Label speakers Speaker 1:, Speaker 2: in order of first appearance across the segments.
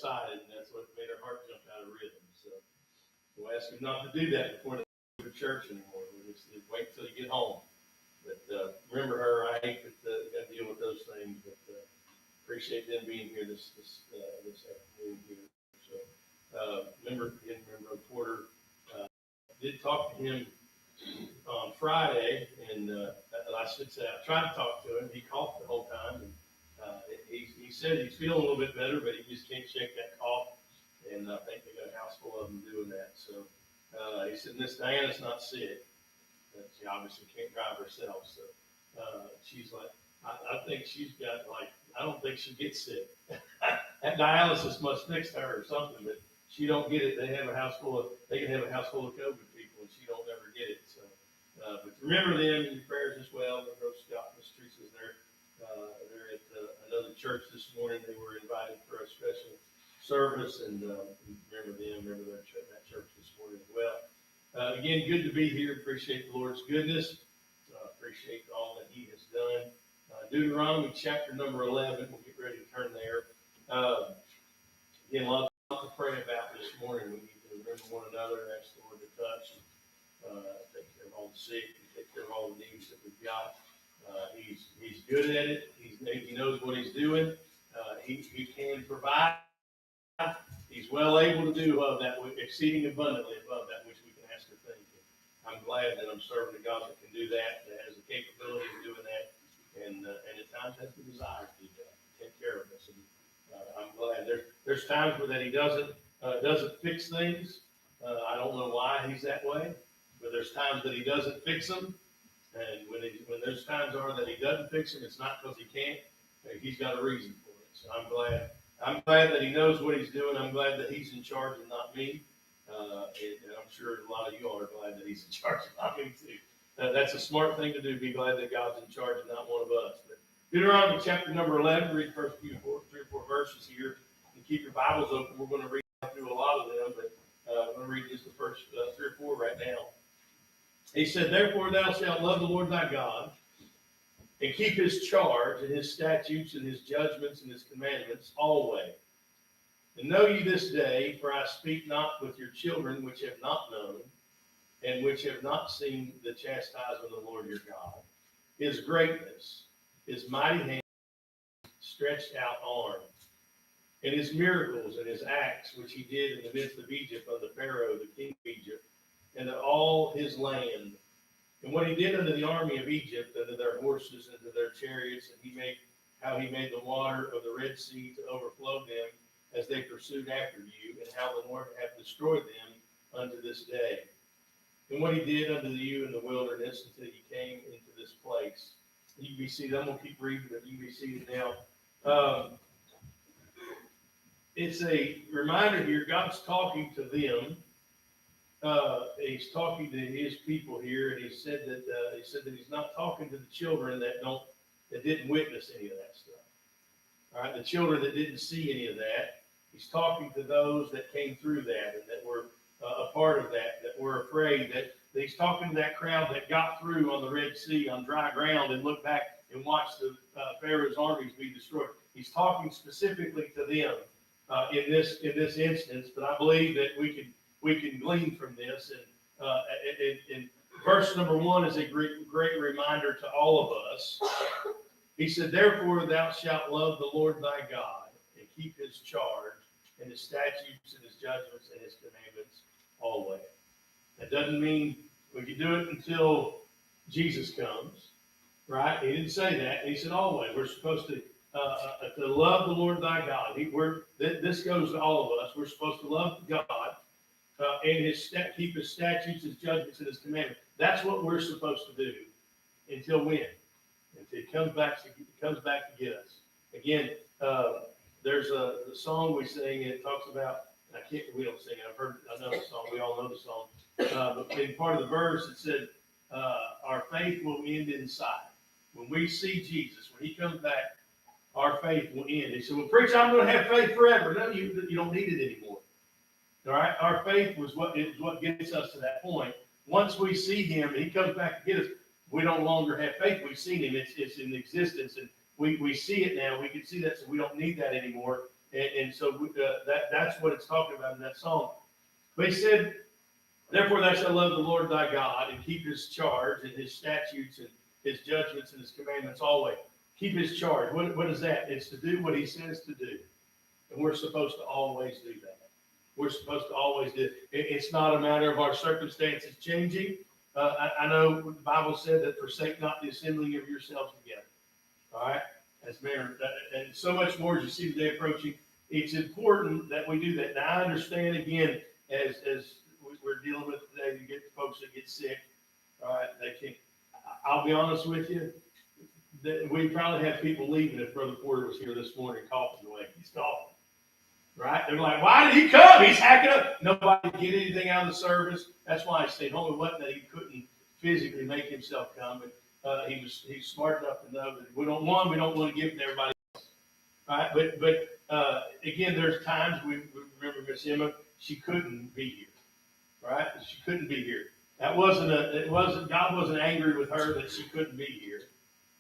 Speaker 1: excited, and that's what made her heart jump out of rhythm. So we'll ask him not to do that before they go to church anymore. We'll just wait till you get home. But remember her. I hate that got to deal with those things, but appreciate them being here this afternoon here. So remember Porter. Did talk to him on Friday, and I should say I tried to talk to him. He coughed the whole time, and he said he's feeling a little bit better, but he just can't shake that cough. And I think they got a house full of them doing that. So he said Miss Diana's not sick. She obviously can't drive herself, so she's like, I think she's got I don't think she gets sick. That dialysis must fix her or something, but she don't get it. They can have a house full of COVID people, and she don't ever get it. So, but remember them in your prayers as well. The Rose Scott, Miss Teresa's there. They're at another church this morning. They were invited for a special service, and remember them. Remember that church this morning as well. Again, good to be here. Appreciate the Lord's goodness. Appreciate all that He has done. Deuteronomy chapter number 11. We'll get ready to turn there. Again, a lot to pray about this morning. We need to remember one another, ask the Lord to touch, and take care of all the sick, and take care of all the needs that we've got. He's good at it. He knows what He's doing. He can provide. He's well able to do that, exceeding abundantly above that which we can ask or think. I'm glad that I'm serving a God that can do that has the capability of doing that, and at times has the desire to do that, take care of us. And I'm glad. There's times where that He doesn't fix things. I don't know why He's that way, but there's times that He doesn't fix them, and when those times are that He doesn't fix them, it's not because He can't. He's got a reason for it. So I'm glad. I'm glad that He knows what He's doing. I'm glad that He's in charge and not me. And I'm sure a lot of you all are glad that He's in charge and not me too. That's a smart thing to do. Be glad that God's in charge and not one of us. But Deuteronomy chapter number 11. Read the first 3 or 4 verses here. And keep your Bibles open. We're going to read through a lot of them, but I'm going to read just the first 3 or 4 right now. He said, "Therefore thou shalt love the Lord thy God, and keep His charge, and His statutes, and His judgments, and His commandments always. And know ye this day, for I speak not with your children which have not known, and which have not seen the chastisement of the Lord your God, His greatness, His mighty hand, stretched out arm, and His miracles and His acts which He did in the midst of Egypt unto Pharaoh the king of Egypt, and to all his land. And what He did unto the army of Egypt, unto their horses, and to their chariots, and how he made the water of the Red Sea to overflow them, as they pursued after you, and how the Lord hath destroyed them unto this day. And what He did unto you in the wilderness until you came into this place." You can be seated. I'm going to keep reading, but you can be seated now. It's a reminder here. God's talking to them. He's talking to His people here, and He said that He's not talking to the children that didn't witness any of that stuff. All right, the children that didn't see any of that. He's talking to those that came through that and that were a part of that were afraid. That He's talking to that crowd that got through on the Red Sea on dry ground and looked back and watched the Pharaoh's armies be destroyed. He's talking specifically to them in this instance. But I believe that we can glean from this. And verse number 1 is a great reminder to all of us. He said, "Therefore thou shalt love the Lord thy God, and keep His charge, and His statutes, and His judgments, and His commandments always." That doesn't mean we can do it until Jesus comes, right? He didn't say that. He said always. We're supposed to love the Lord thy God. This goes to all of us. We're supposed to love God and keep His statutes, His judgments, and His commandments. That's what we're supposed to do until when? Until He comes back to get us. Again, there's the song we sing, and it talks about, we don't sing it, I know the song, we all know the song, but in part of the verse it said, our faith will end inside. When we see Jesus, when He comes back, our faith will end. He said, "Well, preacher, I'm going to have faith forever." No, you don't need it anymore. All right, our faith is what gets us to that point. Once we see Him, and He comes back to get us, we no longer have faith. We've seen Him; it's in existence, and we see it now. We can see that, so we don't need that anymore. And so that's what it's talking about in that song. But he said, therefore thou shalt love the Lord thy God and keep his charge and his statutes and his judgments and his commandments always. Keep his charge. What is that? It's to do what he says to do. And we're supposed to always do that. We're supposed to always do it. It's not a matter of our circumstances changing. I know the Bible said that forsake not the assembling of yourselves together. All right? As matter, and so much more as you see the day approaching. It's important that we do that. Now, I understand, again, as we're dealing with today, you get folks that get sick. All right? They can't. I'll be honest with you. We probably have people leaving if Brother Porter was here this morning coughing the way he's coughing. Right? They're like, why did he come? He's hacking up. Nobody could get anything out of the service. That's why I stayed home. It wasn't that he couldn't physically make himself come, but he's smart enough to know that we don't want to give it to everybody else. Right? But again, there's times we remember Miss Emma, she couldn't be here. Right? She couldn't be here. God wasn't angry with her that she couldn't be here.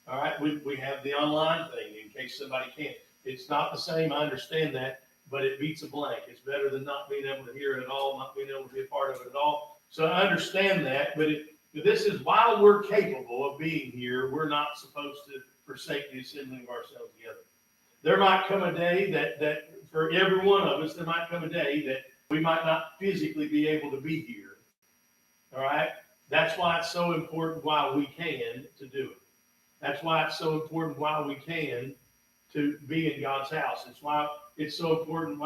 Speaker 1: All right? We have the online thing in case somebody can't. It's not the same, I understand that. But it beats a blank. It's better than not being able to hear it at all, not being able to be a part of it at all. So I understand that, but this is while we're capable of being here, we're not supposed to forsake the assembling of ourselves together. There might come a day that for every one of us, there might come a day that we might not physically be able to be here. All right? That's why it's so important while we can to do it. That's why it's so important while we can to be in God's house. It's why it's so important.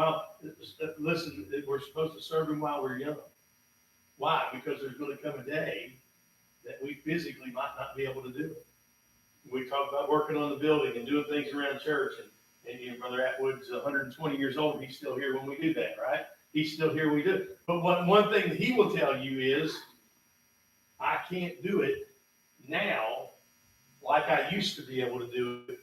Speaker 1: Listen, we're supposed to serve him while we're young. Why? Because there's going to come a day that we physically might not be able to do it. We talk about working on the building and doing things around church, and you know, Brother Atwood's 120 years old, and he's still here when we do that, right? He's still here when we do it. But one thing that he will tell you is, I can't do it now like I used to be able to do it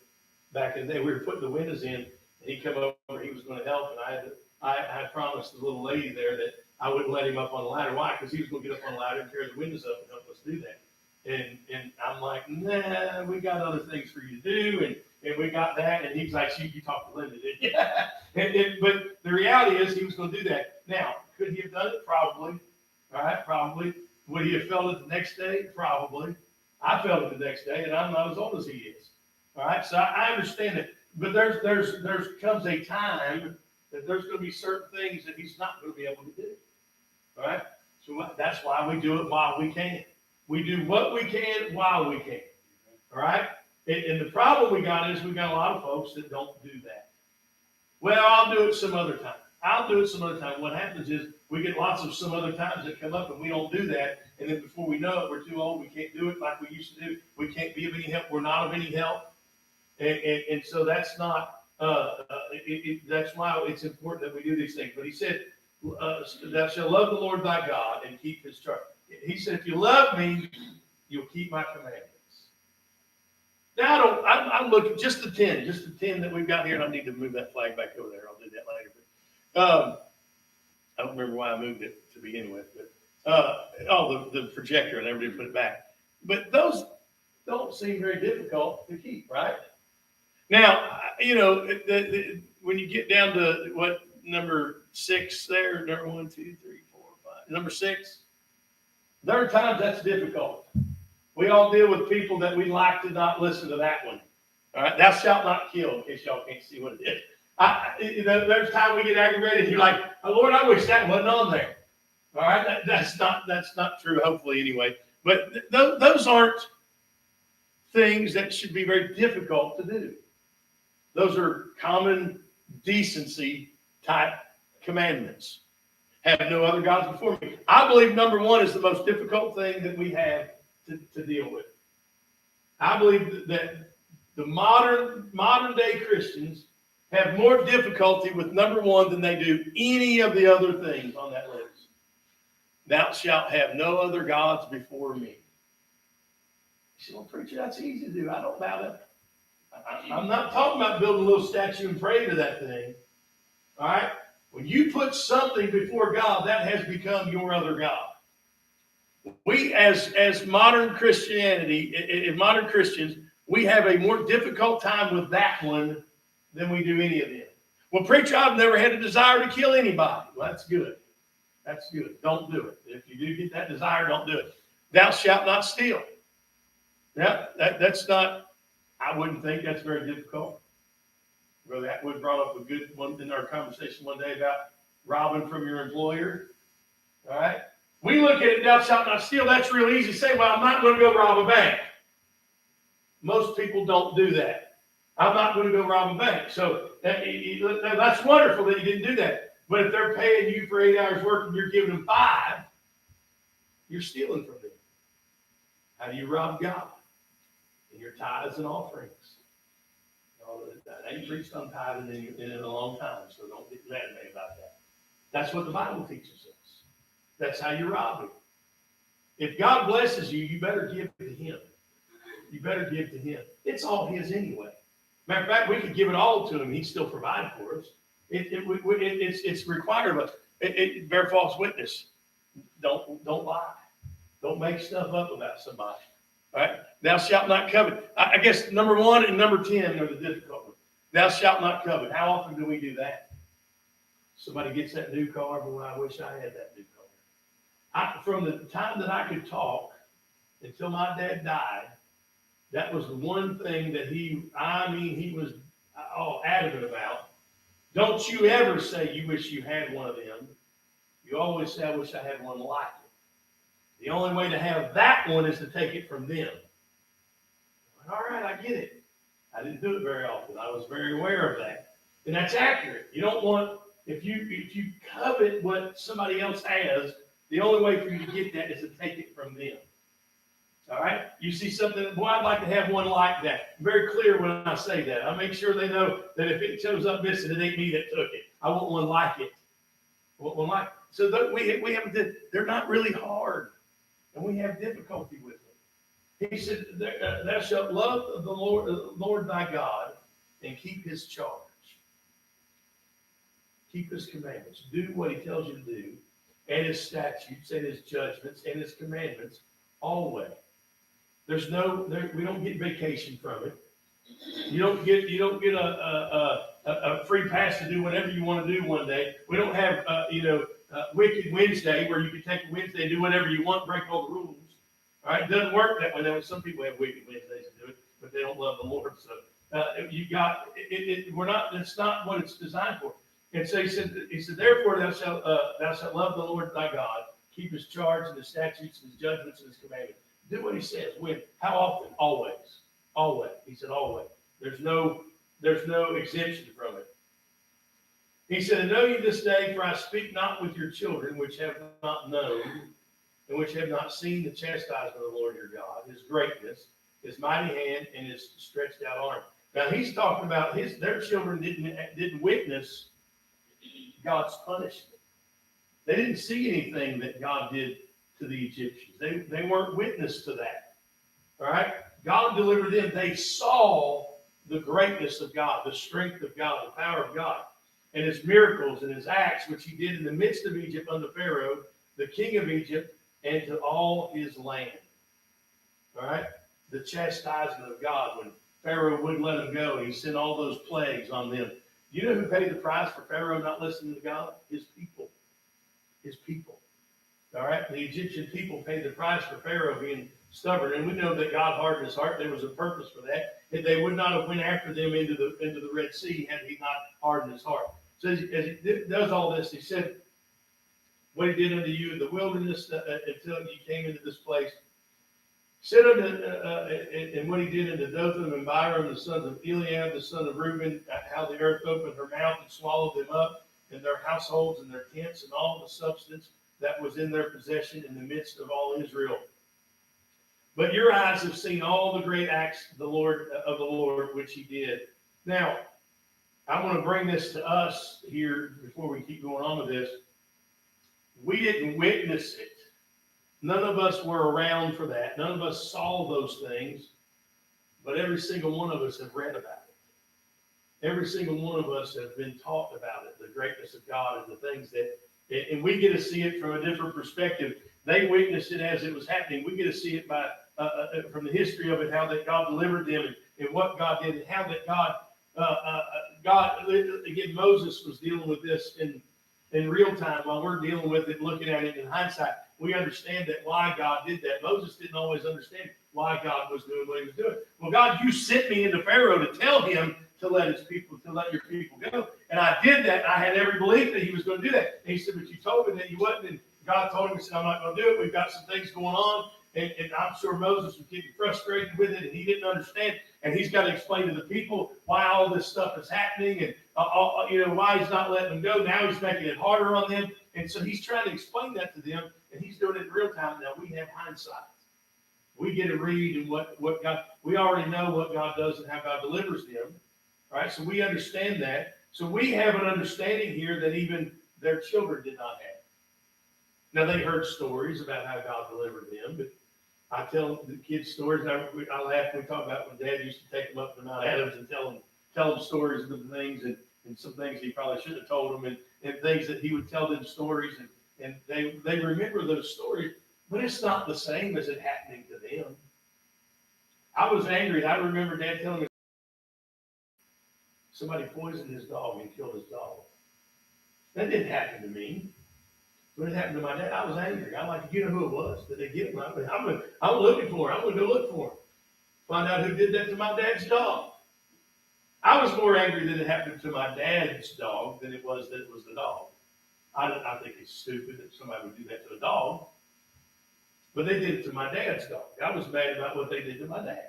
Speaker 1: back in the day. We were putting the windows in, and he come over, he was going to help, and I promised the little lady there that I wouldn't let him up on the ladder. Why? Because he was going to get up on the ladder and carry the windows up and help us do that. And I'm like, nah, we got other things for you to do, and we got that. And he's like, you talked to Linda, didn't you? But the reality is he was going to do that. Now, could he have done it? Probably. All right, probably. Would he have felt it the next day? Probably. I felt it the next day, and I'm not as old as he is. All right, so I understand it. But there's comes a time that there's going to be certain things that he's not going to be able to do. All right? So that's why we do it while we can. We do what we can while we can. All right? And the problem we got is we got a lot of folks that don't do that. Well, I'll do it some other time. I'll do it some other time. What happens is we get lots of some other times that come up and we don't do that. And then before we know it, we're too old. We can't do it like we used to do. We can't be of any help. We're not of any help. And so that's not, that's why it's important that we do these things. But he said, thou shalt love the Lord thy God and keep his charge. He said, if you love me, you'll keep my commandments. Now, I'm looking, just the 10 that we've got here, and I need to move that flag back over there. I'll do that later. But I don't remember why I moved it to begin with. But the projector, I never did put it back. But those don't seem very difficult to keep, right? Now, you know, when you get down to what, number 6 there, number 1, 2, 3, 4, 5, number 6, there are times that's difficult. We all deal with people that we like to not listen to that one. All right, thou shalt not kill, in case y'all can't see what it is. There's time we get aggravated. You're like, oh, Lord, I wish that wasn't on there. All right, that's not true. Hopefully, anyway. But those aren't things that should be very difficult to do. Those are common decency type commandments. Have no other gods before me. I believe number 1 is the most difficult thing that we have to deal with. I believe that the modern day Christians have more difficulty with number 1 than they do any of the other things on that list. Thou shalt have no other gods before me. You say, well, preacher, that's easy to do. I don't bow down. I'm not talking about building a little statue and praying to that thing. All right? When you put something before God, that has become your other God. We, as modern Christianity, as modern Christians, we have a more difficult time with that one than we do any of them.
Speaker 2: Well, preacher, I've never had a desire to kill anybody. Well, that's good. That's good. Don't do it. If you do get that desire, don't do it. Thou shalt not steal. Yeah, that's not, I wouldn't think that's very difficult. Brother Atwood brought up a good one in our conversation one day about robbing from your employer. All right? We look at it, thou shalt not steal. That's real easy to say, well, I'm not going to go rob a bank. Most people don't do that. I'm not going to go rob a bank. So that's wonderful that you didn't do that. But if they're paying you for 8 hours work and you're giving them 5, you're stealing from them. How do you rob God? In your tithes and offerings. I ain't preached on tithing in a long time, so don't get mad at me about that. That's what the Bible teaches us. That's how you rob Him. If God blesses you, you better give to Him. You better give to Him. It's all His anyway. Matter of fact, we could give it all to Him. He'd still provide for us. It's required of us. Bear false witness. Don't lie. Don't make stuff up about somebody. All right? Thou shalt not covet. I guess number 1 and number 10 are the difficult ones. Thou shalt not covet. How often do we do that? Somebody gets that new car, boy, I wish I had that new car. From the time that I could talk until my dad died, that was the one thing that he was adamant about. Don't you ever say you wish you had one of them. You always say, I wish I had one like it. The only way to have that one is to take it from them. All right, I get it. I didn't do it very often. I was very aware of that. And that's accurate. You don't want, if you covet what somebody else has, the only way for you to get that is to take it from them. All right? You see something, boy, I'd like to have one like that. I'm very clear when I say that. I make sure they know that if it shows up missing, it ain't me that took it. I want one like it. I want one like it. So they're not really hard. And we have difficulty with them. He said, thou shalt love the Lord thy God and keep His charge. Keep His commandments. Do what He tells you to do, and His statutes, and His judgments, and His commandments always. We don't get vacation from it. You don't get a free pass to do whatever you want to do one day. We don't have Wicked Wednesday where you can take a Wednesday and do whatever you want, break all the rules. All right, it doesn't work that way. Some people have Wicked Wednesdays and do it, but they don't love the Lord. So it's not what it's designed for. And so he said, therefore thou shalt love the Lord thy God, keep His charge and His statutes and His judgments and His commandments. Do what He says. When? How often? Always. Always. He said always. There's no exemption from it. He said, and know ye this day, for I speak not with your children, which have not known, and which have not seen the chastisement of the Lord your God, His greatness, His mighty hand, and His stretched out arm. Now he's talking about their children didn't witness God's punishment. They didn't see anything that God did to the Egyptians. They weren't witness to that. All right? God delivered them. They saw the greatness of God, the strength of God, the power of God, and His miracles and His acts, which He did in the midst of Egypt unto Pharaoh, the king of Egypt, and to all his land. All right? The chastisement of God when Pharaoh wouldn't let them go. He sent all those plagues on them. You know who paid the price for Pharaoh not listening to God? His people. His people. All right? The Egyptian people paid the price for Pharaoh being stubborn. And we know that God hardened his heart. There was a purpose for that. And they would not have went after them into the Red Sea had He not hardened his heart. So as He does all this, He said, what He did unto you in the wilderness until you came into this place. Said unto, and what He did unto Dothan and Abiram, the sons of Eliab, the son of Reuben, how the earth opened her mouth and swallowed them up, and their households and their tents, and all the substance that was in their possession in the midst of all Israel. But your eyes have seen all the great acts of the Lord, which He did. Now, I want to bring this to us here before we keep going on with this. We didn't witness it. None of us were around for that. None of us saw those things. But every single one of us have read about it. Every single one of us have been taught about it, the greatness of God and the things that, and we get to see it from a different perspective. They witnessed it as it was happening. We get to see it by from the history of it, how that God delivered them and what God did, and how that God God, again, Moses was dealing with this in real time while we're dealing with it, looking at it in hindsight. We understand that why God did that. Moses didn't always understand why God was doing what he was doing. Well, God, you sent me into Pharaoh to tell him to let your people go. And I did that. I had every belief that he was going to do that. And he said, but you told me that you wouldn't. And God told him, he said, I'm not going to do it. We've got some things going on. And I'm sure Moses was getting frustrated with it, and he didn't understand. And he's got to explain to the people why all this stuff is happening, and why he's not letting them go. Now he's making it harder on them, and so he's trying to explain that to them, and he's doing it in real time. Now we have hindsight. We get to read and what God. We already know what God does and how God delivers them, right? So we understand that. So we have an understanding here that even their children did not have. Now they heard stories about how God delivered them, but I tell the kids stories, and I laugh. We talk about when Dad used to take them up to Mount Adams and tell them stories of the things, and some things he probably should have told them, and things that he would tell them stories, and they remember those stories, but it's not the same as it happening to them. I was angry. I remember Dad telling me somebody poisoned his dog and killed his dog. That didn't happen to me. When it happened to my dad, I was angry. I like, you know who it was? Did they get him? I'm looking for him. I'm going to go look for him. Find out who did that to my dad's dog. I was more angry that it happened to my dad's dog than it was that it was the dog. I think it's stupid that somebody would do that to a dog. But they did it to my dad's dog. I was mad about what they did to my dad.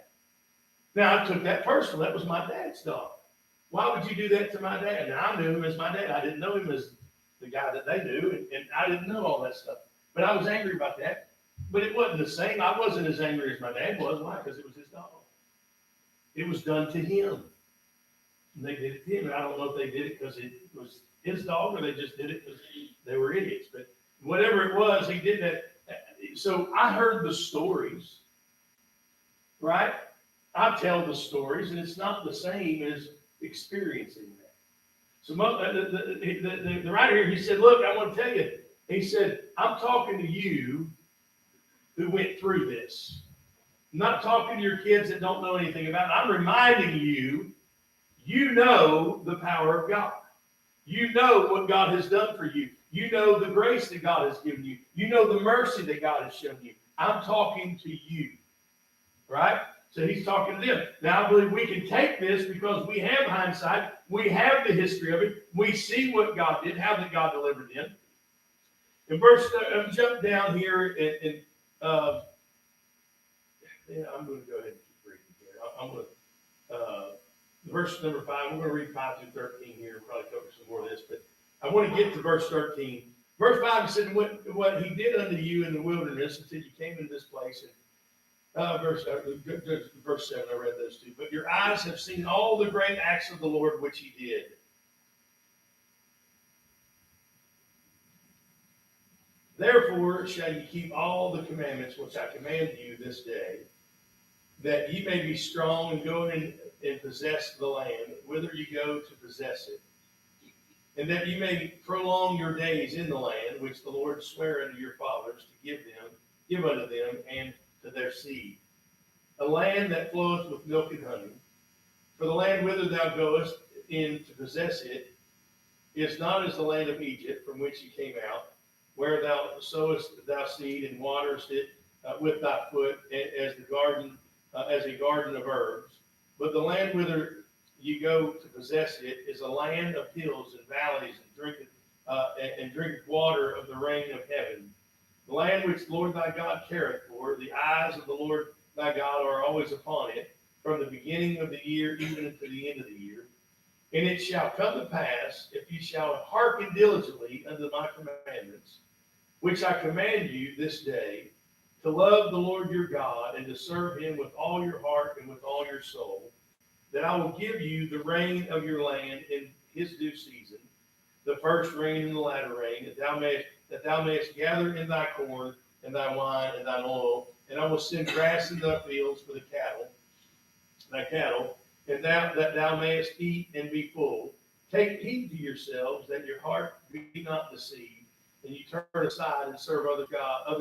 Speaker 2: Now, I took that personal. That was my dad's dog. Why would you do that to my dad? Now, I knew him as my dad. I didn't know him as the guy that they knew, and I didn't know all that stuff. But I was angry about that. But it wasn't the same. I wasn't as angry as my dad was. Why? Because it was his dog. It was done to him. And they did it to him. And I don't know if they did it because it was his dog or they just did it because they were idiots. But whatever it was, he did that. So I heard the stories, right? I tell the stories, and it's not the same as experiencing that. So the writer here, he said, look, I want to tell you, he said, I'm talking to you who went through this. I'm not talking to your kids that don't know anything about it. I'm reminding you, you know the power of God. You know what God has done for you. You know the grace that God has given you. You know the mercy that God has shown you. I'm talking to you, right? So he's talking to them. Now, I believe we can take this because we have hindsight. We have the history of it. We see what God did, how did God deliver them. In verse, jump down here, and I'm going to go ahead and keep reading here. I'm going to, verse number 5, we're going to read 5 through 13 here. We'll probably cover some more of this, but I want to get to verse 13. Verse 5 said, what he did unto you in the wilderness until you came into this place. And verse 7, I read those two. But your eyes have seen all the great acts of the Lord which he did. Therefore shall you keep all the commandments which I command you this day, that ye may be strong and go in and possess the land, whither you go to possess it, and that ye may prolong your days in the land which the Lord sware unto your fathers to give unto them and to their seed, a land that floweth with milk and honey. For the land whither thou goest in to possess it is not as the land of Egypt, from which ye came out, where thou sowest thou seed and waterest it with thy foot, as a garden of herbs. But the land whither you go to possess it is a land of hills and valleys, and drinketh water of the rain of heaven. The land which the Lord thy God careth for, the eyes of the Lord thy God are always upon it, from the beginning of the year even unto the end of the year. And it shall come to pass, if ye shall hearken diligently unto my commandments, which I command you this day, to love the Lord your God, and to serve him with all your heart and with all your soul, that I will give you the rain of your land in his due season, the first rain and the latter rain, that thou mayest gather in thy corn and thy wine and thine oil, and I will send grass in thy fields for thy cattle, and that thou mayest eat and be full. Take heed to yourselves that your heart be not deceived, and you turn aside and serve other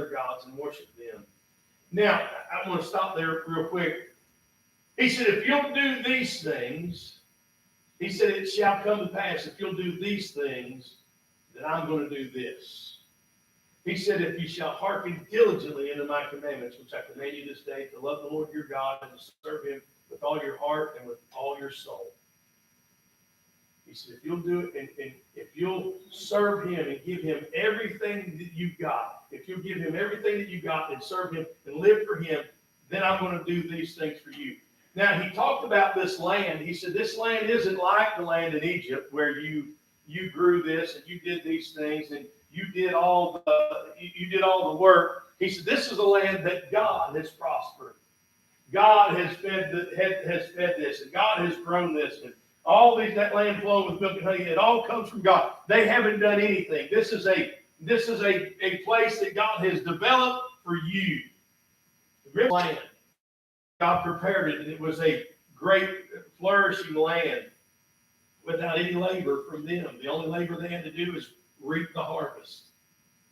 Speaker 2: gods and worship them. Now, I want to stop there real quick. He said, if you'll do these things, He said, it shall come to pass if you'll do these things, that I'm going to do this. He said, if you shall hearken diligently into my commandments, which I command you this day, to love the Lord your God and to serve him with all your heart and with all your soul. He said, if you'll do it, and if you'll serve him and give him everything that you've got, if you'll give him everything that you've got and serve him and live for him, then I'm going to do these things for you. Now, he talked about this land. He said, this land isn't like the land in Egypt where you grew this and you did these things and you did all the work. He said, this is a land that God has prospered. God has fed this, and God has grown this, and all these, that land flowing with milk and honey. It all comes from God. They haven't done anything. This is a place that God has developed for you. The land. God prepared it, and it was a great flourishing land without any labor from them. The only labor they had to do is reap the harvest.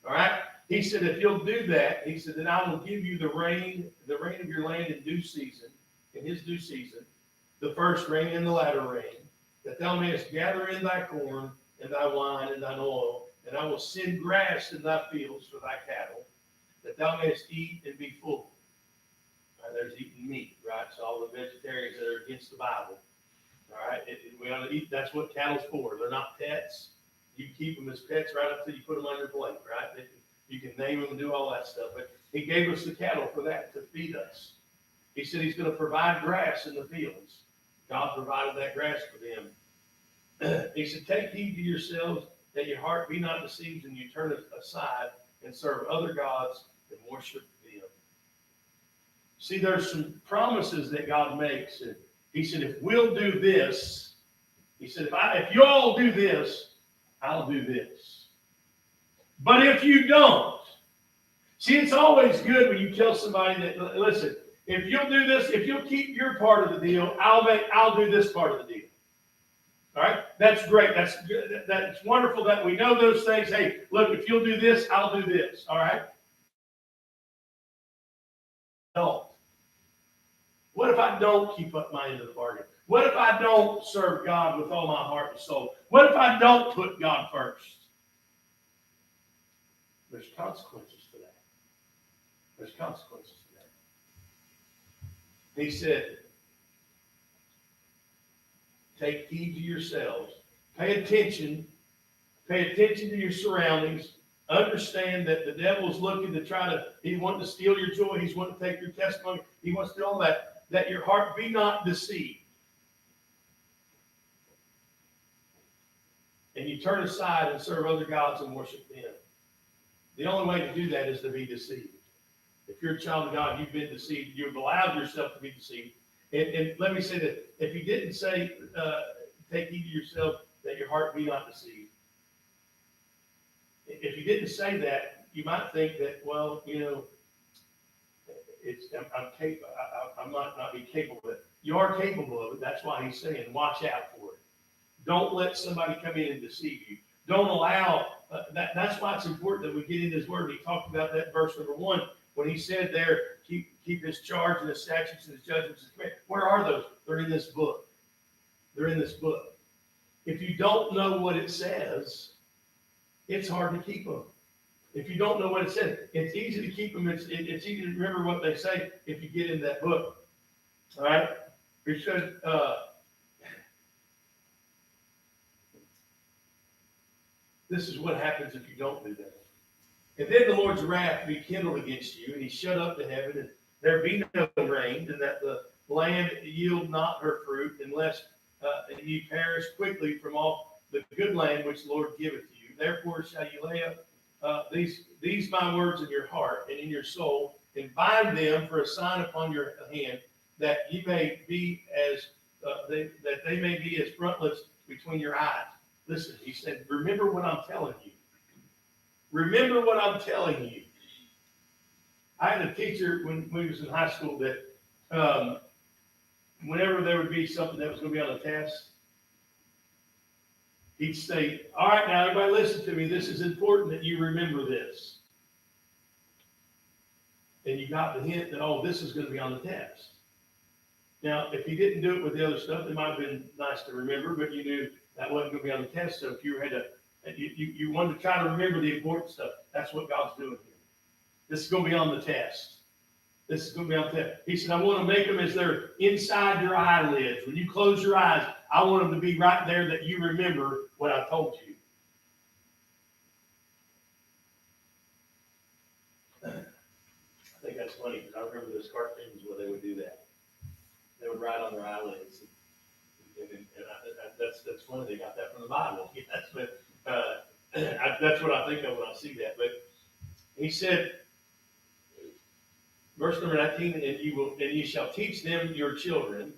Speaker 2: All right? He said, if you'll do that, he said, then I will give you the rain of your land in due season, in his due season, the first rain and the latter rain, that thou mayest gather in thy corn and thy wine and thine oil, and I will send grass in thy fields for thy cattle, that thou mayest eat and be full. There's eating meat, right? So all the vegetarians that are against the Bible, all right? We ought to eat. That's what cattle's for. They're not pets. You keep them as pets right up until you put them on your plate, right? You can name them and do all that stuff. But he gave us the cattle for that, to feed us. He said he's going to provide grass in the fields. God provided that grass for them. He said, take heed to yourselves that your heart be not deceived and you turn aside and serve other gods and worship them. See, there's some promises that God makes. And he said, if we'll do this, he said, if you all do this, I'll do this. But if you don't, see, it's always good when you tell somebody that, listen, if you'll do this, if you'll keep your part of the deal, I'll do this part of the deal. All right? That's great. That's good. That's wonderful that we know those things. Hey, look, if you'll do this, I'll do this. All right? Don't. What if I don't keep up my end of the bargain? What if I don't serve God with all my heart and soul? What if I don't put God first? There's consequences for that. There's consequences for that. He said, take heed to yourselves. Pay attention. Pay attention to your surroundings. Understand that the devil's looking to he's wanting to steal your joy. He's wanting to take your testimony. He wants to do all that. That your heart be not deceived. And you turn aside and serve other gods and worship them. The only way to do that is to be deceived. If you're a child of God, you've been deceived. You've allowed yourself to be deceived. And let me say that if he didn't say, take heed to yourself, that your heart be not deceived. If he didn't say that, you might think that, well, I might not be capable of it. You are capable of it. That's why he's saying, watch out for it. Don't let somebody come in and deceive you. Don't allow that's why it's important that we get in his word. He talked about that verse number 1 when he said there, keep his charge and his statutes and his judgments. Where are those? They're in this book. They're in this book. If you don't know what it says, it's hard to keep them. If you don't know what it says, it's easy to keep them. It's easy to remember what they say if you get in that book. All right? Because this is what happens if you don't do that. And then the Lord's wrath be kindled against you, and he shut up the heaven, and there be no rain, and that the land yield not her fruit, unless ye perish quickly from all the good land which the Lord giveth you. Therefore shall you lay up these my words in your heart and in your soul, and bind them for a sign upon your hand, that ye may be as that they may be as frontlets between your eyes. Listen, he said, remember what I'm telling you. Remember what I'm telling you. I had a teacher when we was in high school that whenever there would be something that was going to be on the test, he'd say, all right, now everybody listen to me. This is important that you remember this. And you got the hint that, oh, this is going to be on the test. Now, if he didn't do it with the other stuff, it might have been nice to remember, but you knew that wasn't going to be on the test. So if you had to, you wanted to try to remember the important stuff. That's what God's doing here. This is going to be on the test. This is going to be on the test. He said, I want to make them as they're inside your eyelids. When you close your eyes, I want them to be right there that you remember what I told you. I think that's funny because I remember those cartoons where they would do that. They would write on their eyelids. That's funny. They got that from the Bible. That's what I think of when I see that. But he said, verse number 19, and ye shall teach them your children,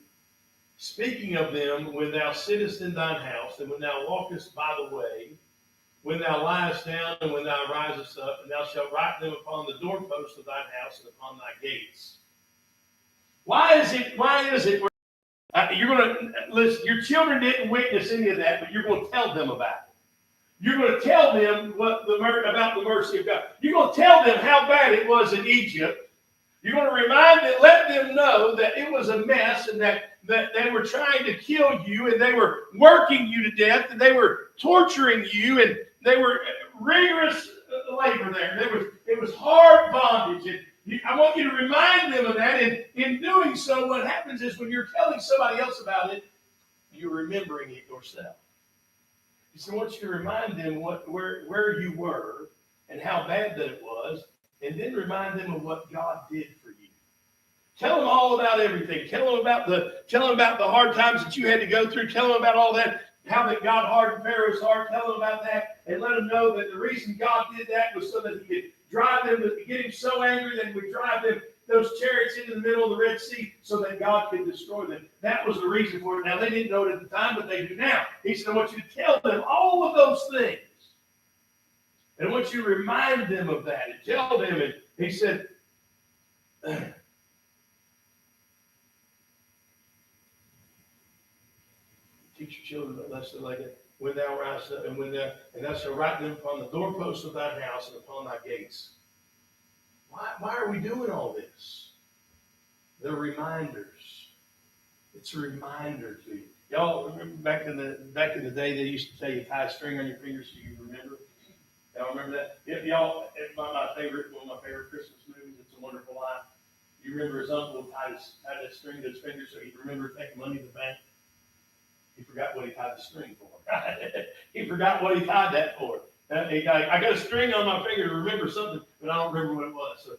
Speaker 2: speaking of them when thou sittest in thine house, and when thou walkest by the way, when thou liest down, and when thou risest up, and thou shalt write them upon the doorposts of thine house and upon thy gates. Why is it? You're going to listen. Your children didn't witness any of that, but you're going to tell them about it. You're going to tell them about the mercy of God. You're going to tell them how bad it was in Egypt. You're going to let them know that it was a mess and that they were trying to kill you and they were working you to death and they were torturing you and they were rigorous labor there. It was hard bondage. And I want you to remind them of that. And in doing so, what happens is when you're telling somebody else about it, you're remembering it yourself. So I want you to remind them where you were and how bad that it was, and then remind them of what God did for you. Tell them all about everything. Tell them about the hard times that you had to go through. Tell them about all that, how that God hardened Pharaoh's heart. Tell them about that, and let them know that the reason God did that was so that He could drive them, to get Him so angry that He would drive those chariots into the middle of the Red Sea so that God could destroy them. That was the reason for it. Now, they didn't know it at the time, but they do now. He said, I want you to tell them all of those things. And I want you to remind them of that and tell them. And he said, teach your children that lesson like it. When thou risest up, and thou shalt write them upon the doorposts of thine house and upon thy gates. Why are we doing all this? They're reminders. It's a reminder to you. Y'all remember back in the day they used to tell you tie a string on your finger so you remember? Y'all remember that? Y'all, it's one of my favorite Christmas movies. It's a Wonderful Life. You remember his uncle tied that string to his finger so he'd remember taking money to the bank. He forgot what he tied the string for. He forgot what he tied that for. I got a string on my finger to remember something, but I don't remember what it was. So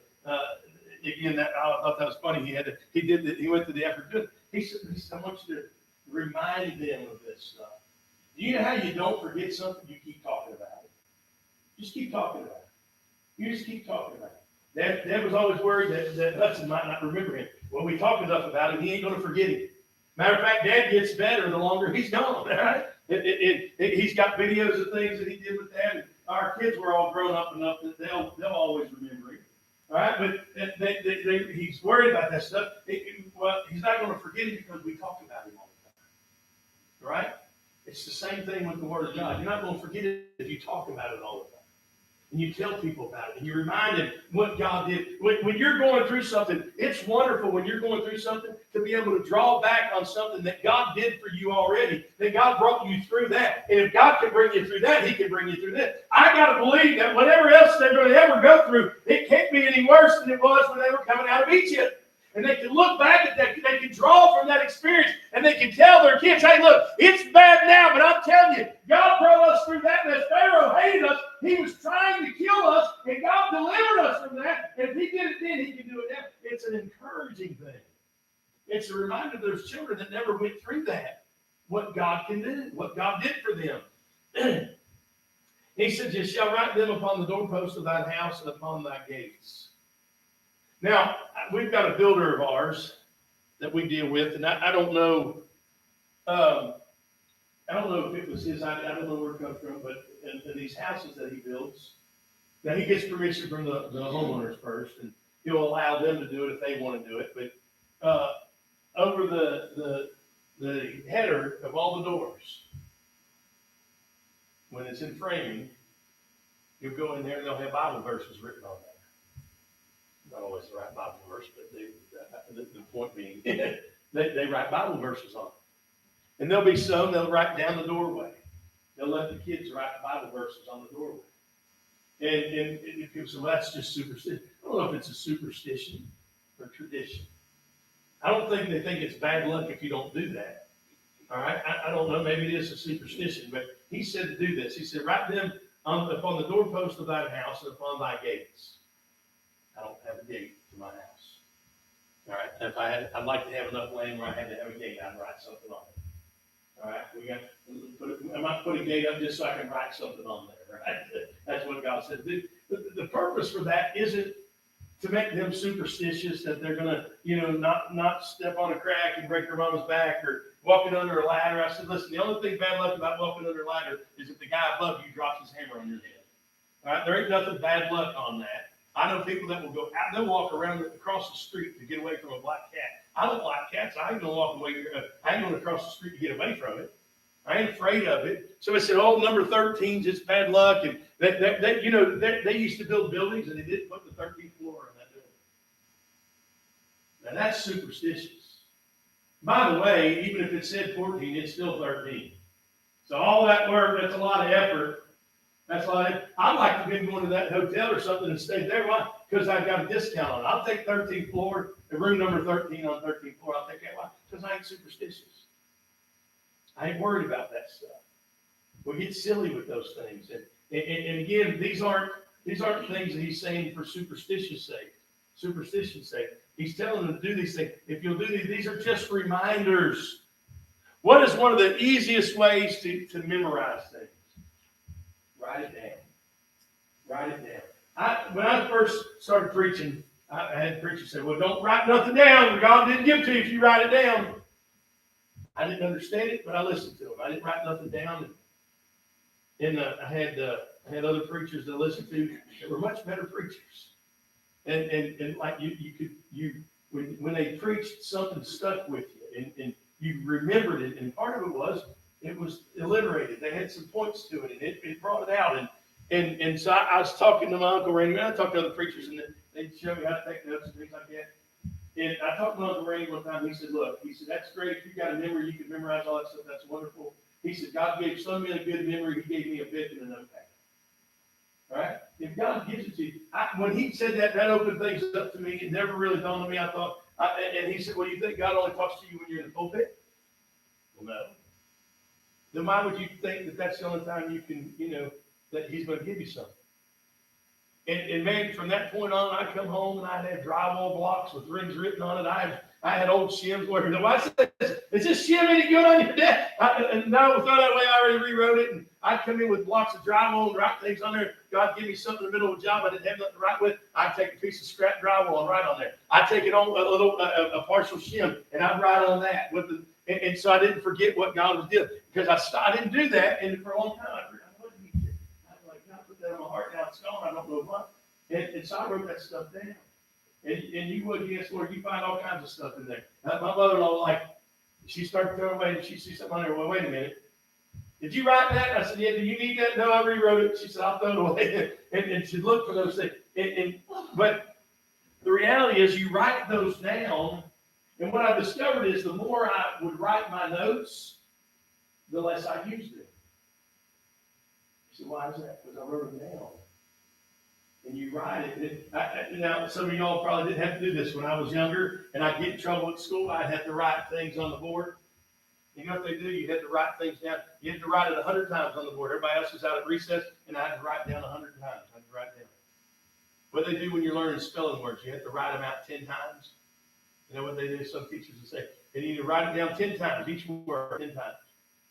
Speaker 2: again, I thought that was funny. He went to the effort to do it. He said, I want you to remind them of this stuff. Do you know how you don't forget something? You keep talking about it. Just keep talking about it. You just keep talking about it. Dad was always worried that Hudson might not remember him. Well, we talk enough about him, he ain't going to forget him. Matter of fact, Dad gets better the longer he's gone. Right? He's got videos of things that he did with Dad. And our kids were all grown up enough that they'll always remember him. All right, but he's worried about that stuff. Well, he's not going to forget it because we talk about him all the time. All right? It's the same thing with the Word of God. You're not going to forget it if you talk about it all the time. And you tell people about it, and you remind them what God did. When you're going through something, it's wonderful when you're going through something to be able to draw back on something that God did for you already, that God brought you through that. And if God can bring you through that, He can bring you through this. I got to believe that whatever else they're going to ever go through, it can't be any worse than it was when they were coming out of Egypt. And they can look back at that, they can draw from that experience, and they can tell their kids, hey, look, it's bad now, but I'm telling you, God brought us through that, and as Pharaoh hated us, he was trying to kill us, and God delivered us from that, and if he did it then, he can do it now. It's an encouraging thing. It's a reminder to those children that never went through that, what God can do, what God did for them. He said, you shall write them upon the doorposts of thine house and upon thy gates. Now, we've got a builder of ours that we deal with, and I don't know if it was his idea. I don't know where it comes from, but in these houses that he builds, now he gets permission from the homeowners first, and he'll allow them to do it if they want to do it. But over the header of all the doors, when it's in framing, you'll go in there and they'll have Bible verses written on there. Not always the right Bible verse, but the point being, They write Bible verses on it. And there'll be some, they'll write down the doorway. They'll let the kids write Bible verses on the doorway. And people say, well, that's just superstition. I don't know if it's a superstition or tradition. I don't think they think it's bad luck if you don't do that. All right? I don't know. Maybe it is a superstition. But he said to do this. He said, write them upon the doorpost of thy house and upon thy gates. I don't have a gate to my house. All right? If I'd like to have enough land where I had to have a gate, I'd write something on it. All right? I might put a gate up just so I can write something on there. Right? That's what God said. The purpose for that isn't to make them superstitious that they're going to, not step on a crack and break their mama's back or walking under a ladder. I said, listen, the only thing bad luck about walking under a ladder is if the guy above you drops his hammer on your head. All right? There ain't nothing bad luck on that. I know people that will go out, they'll walk around across the street to get away from a black cat. I don't like cats. I ain't going to walk away. I ain't going to cross the street to get away from it. I ain't afraid of it. Somebody said, oh, number 13's just bad luck. And they used to build buildings and they didn't put the 13th floor on that building. Now that's superstitious. By the way, even if it said 14, it's still 13. So all that work, that's a lot of effort. That's a lot of effort. I'd like to be going to that hotel or something and stay there. Why? Because I've got a discount on it. I'll take 13th floor, the room number 13 on 13th floor. I'll take that. Why? Because I ain't superstitious. I ain't worried about that stuff. We get silly with those things. And again, these aren't things that he's saying for superstition's sake. He's telling them to do these things. If you'll do these are just reminders. What is one of the easiest ways to memorize things? Write it down. Write it down. When I first started preaching, I had preachers say, well, don't write nothing down. God didn't give it to you if you write it down. I didn't understand it, but I listened to him. I didn't write nothing down. And I had other preachers to listen to that were much better preachers. And like when they preached, something stuck with you, and you remembered it. And part of it was alliterated. They had some points to it, and it brought it out. And so I was talking to my Uncle Randy, and I talked to other preachers, and they'd show me how to take notes and things like that. And I talked to my Uncle Randy one time. He said, look, that's great. If you've got a memory, you can memorize all that stuff. That's wonderful. He said, God gave some men a good memory. He gave me a bit and a notepad. All right? If God gives it to you. When he said that opened things up to me. It never really dawned on me. I thought, and he said, well, you think God only talks to you when you're in the pulpit? Well, no. Then why would you think that that's the only time you can, that he's going to give you something? And man, from that point on, I come home and I'd have drywall blocks with rings written on it. I had old shims where is this shim any good on your desk? And no, throw that away. I already rewrote it. And I'd come in with blocks of drywall and write things on there. God give me something in the middle of a job I didn't have nothing to write with. I'd take a piece of scrap drywall and write on there. I'd take it on a partial shim and I'd write on that and so I didn't forget what God was doing because I didn't do that. And for a long time, I put that in my heart. Now it's gone. I don't know what. And so I wrote that stuff down. And you would guess, Lord, you find all kinds of stuff in there. My mother-in-law, she started throwing away, and she sees something on there. Well, wait a minute. Did you write that? I said, yeah. Do you need that? No, I rewrote it. She said, I'll throw it away. And she'd look for those things. But the reality is, you write those down. And what I discovered is the more I would write my notes, the less I used it. You said, why is that? Because I wrote them down. And you write it. Now, some of y'all probably didn't have to do this when I was younger, and I'd get in trouble at school. I'd have to write things on the board. You know what they do? You had to write things down. You had to write it 100 times on the board. Everybody else was out at recess, and I had to write down 100 times. I had to write down. What they do when you're learning spelling words, you have to write them out 10 times. You know what they do? Some teachers will say, they need to write it down 10 times, each word 10 times.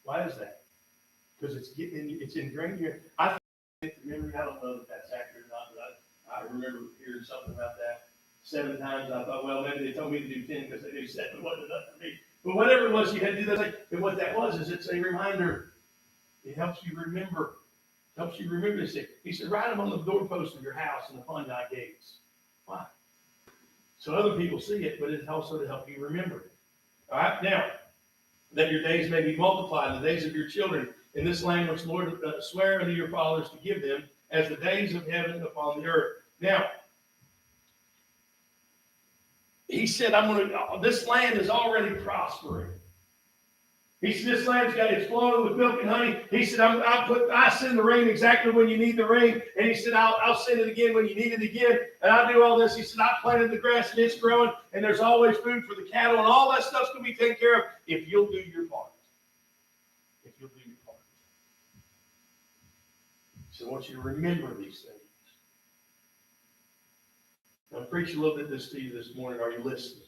Speaker 2: Why is that? Because it's ingrained here. I think the memory, I don't know if that's accurate or not, but I remember hearing something about that 7 times. I thought, well, maybe they told me to do 10 because they knew 7 wasn't enough for me. But whatever it was, you had to do that. And what that was is it's a reminder. It helps you remember. Helps you remember this thing. He said, write them on the doorpost of your house and upon thy gates. Why? So other people see it, but it's also to help you remember it. All right? Now, that your days may be multiplied, the days of your children, in this land which the Lord sware unto your fathers to give them, as the days of heaven upon the earth. Now, he said, this land is already prospering. He said, this land's got it's flowing with milk and honey. He said, I send the rain exactly when you need the rain. And he said, I'll send it again when you need it again. And I'll do all this. He said, I planted the grass and it's growing. And there's always food for the cattle. And all that stuff's going to be taken care of if you'll do your part. If you'll do your part. So I want you to remember these things. I'm preaching a little bit this to you this morning. Are you listening?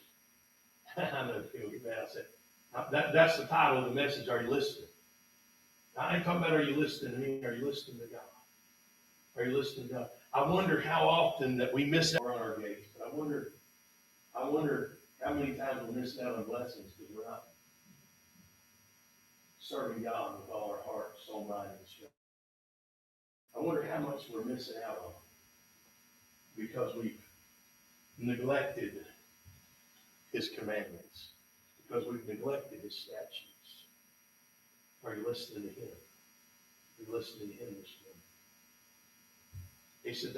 Speaker 2: I know people get mad. I said, that's the title of the message. Are you listening? I ain't talking about are you listening to me? Are you listening to God? Are you listening to God? I wonder how often that we miss out on our gates. But I wonder how many times we miss out on blessings because we're not serving God with all our heart, soul, mind, and strength. I wonder how much we're missing out on because we've neglected His commandments, because we've neglected His statutes. Are you listening to Him? Are you listening to Him this morning? He said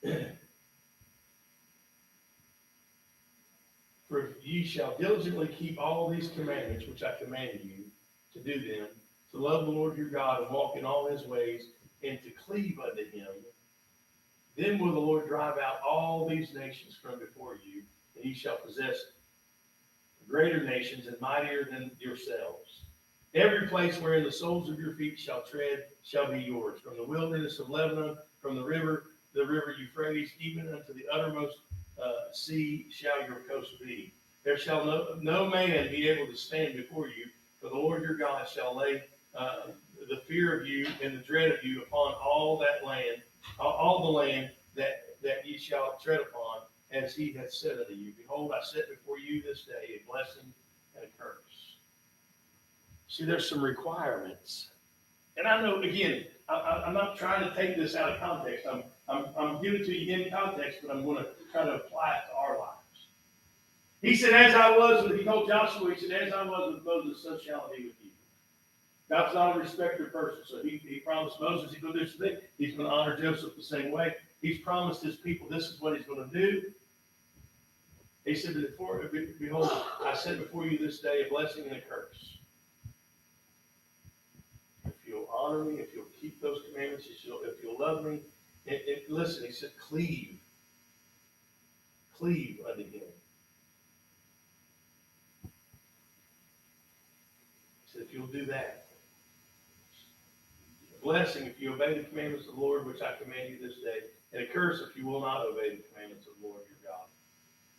Speaker 2: there, for ye shall diligently keep all these commandments which I commanded you to do them, to love the Lord your God and walk in all His ways, and to cleave unto Him. Then will the Lord drive out all these nations from before you, and ye shall possess greater nations and mightier than yourselves. Every place wherein the soles of your feet shall tread shall be yours. From the wilderness of Lebanon, from the river Euphrates, even unto the uttermost sea shall your coast be. There shall no man be able to stand before you, for the Lord your God shall lay the fear of you and the dread of you upon all that land, all the land that ye shall tread upon, as He hath said unto you. Behold, I set before you this day a blessing and a curse. See, there's some requirements. And I know, again, I'm not trying to take this out of context. I'm giving it to you in context, but I'm going to try to apply it to our lives. He said, he told Joshua, he said, as I was with Moses, so shall I be with you. God's not a respecter of persons. So he promised Moses he's going to do something. He's going to honor Joseph the same way. He's promised his people this is what He's going to do. He said, behold, I set before you this day a blessing and a curse. If you'll honor me, if you'll keep those commandments, if you'll love me, listen, He said, cleave unto Him. He said, if you'll do that. A blessing if you obey the commandments of the Lord, which I command you this day, and a curse if you will not obey the commandments of the Lord your God,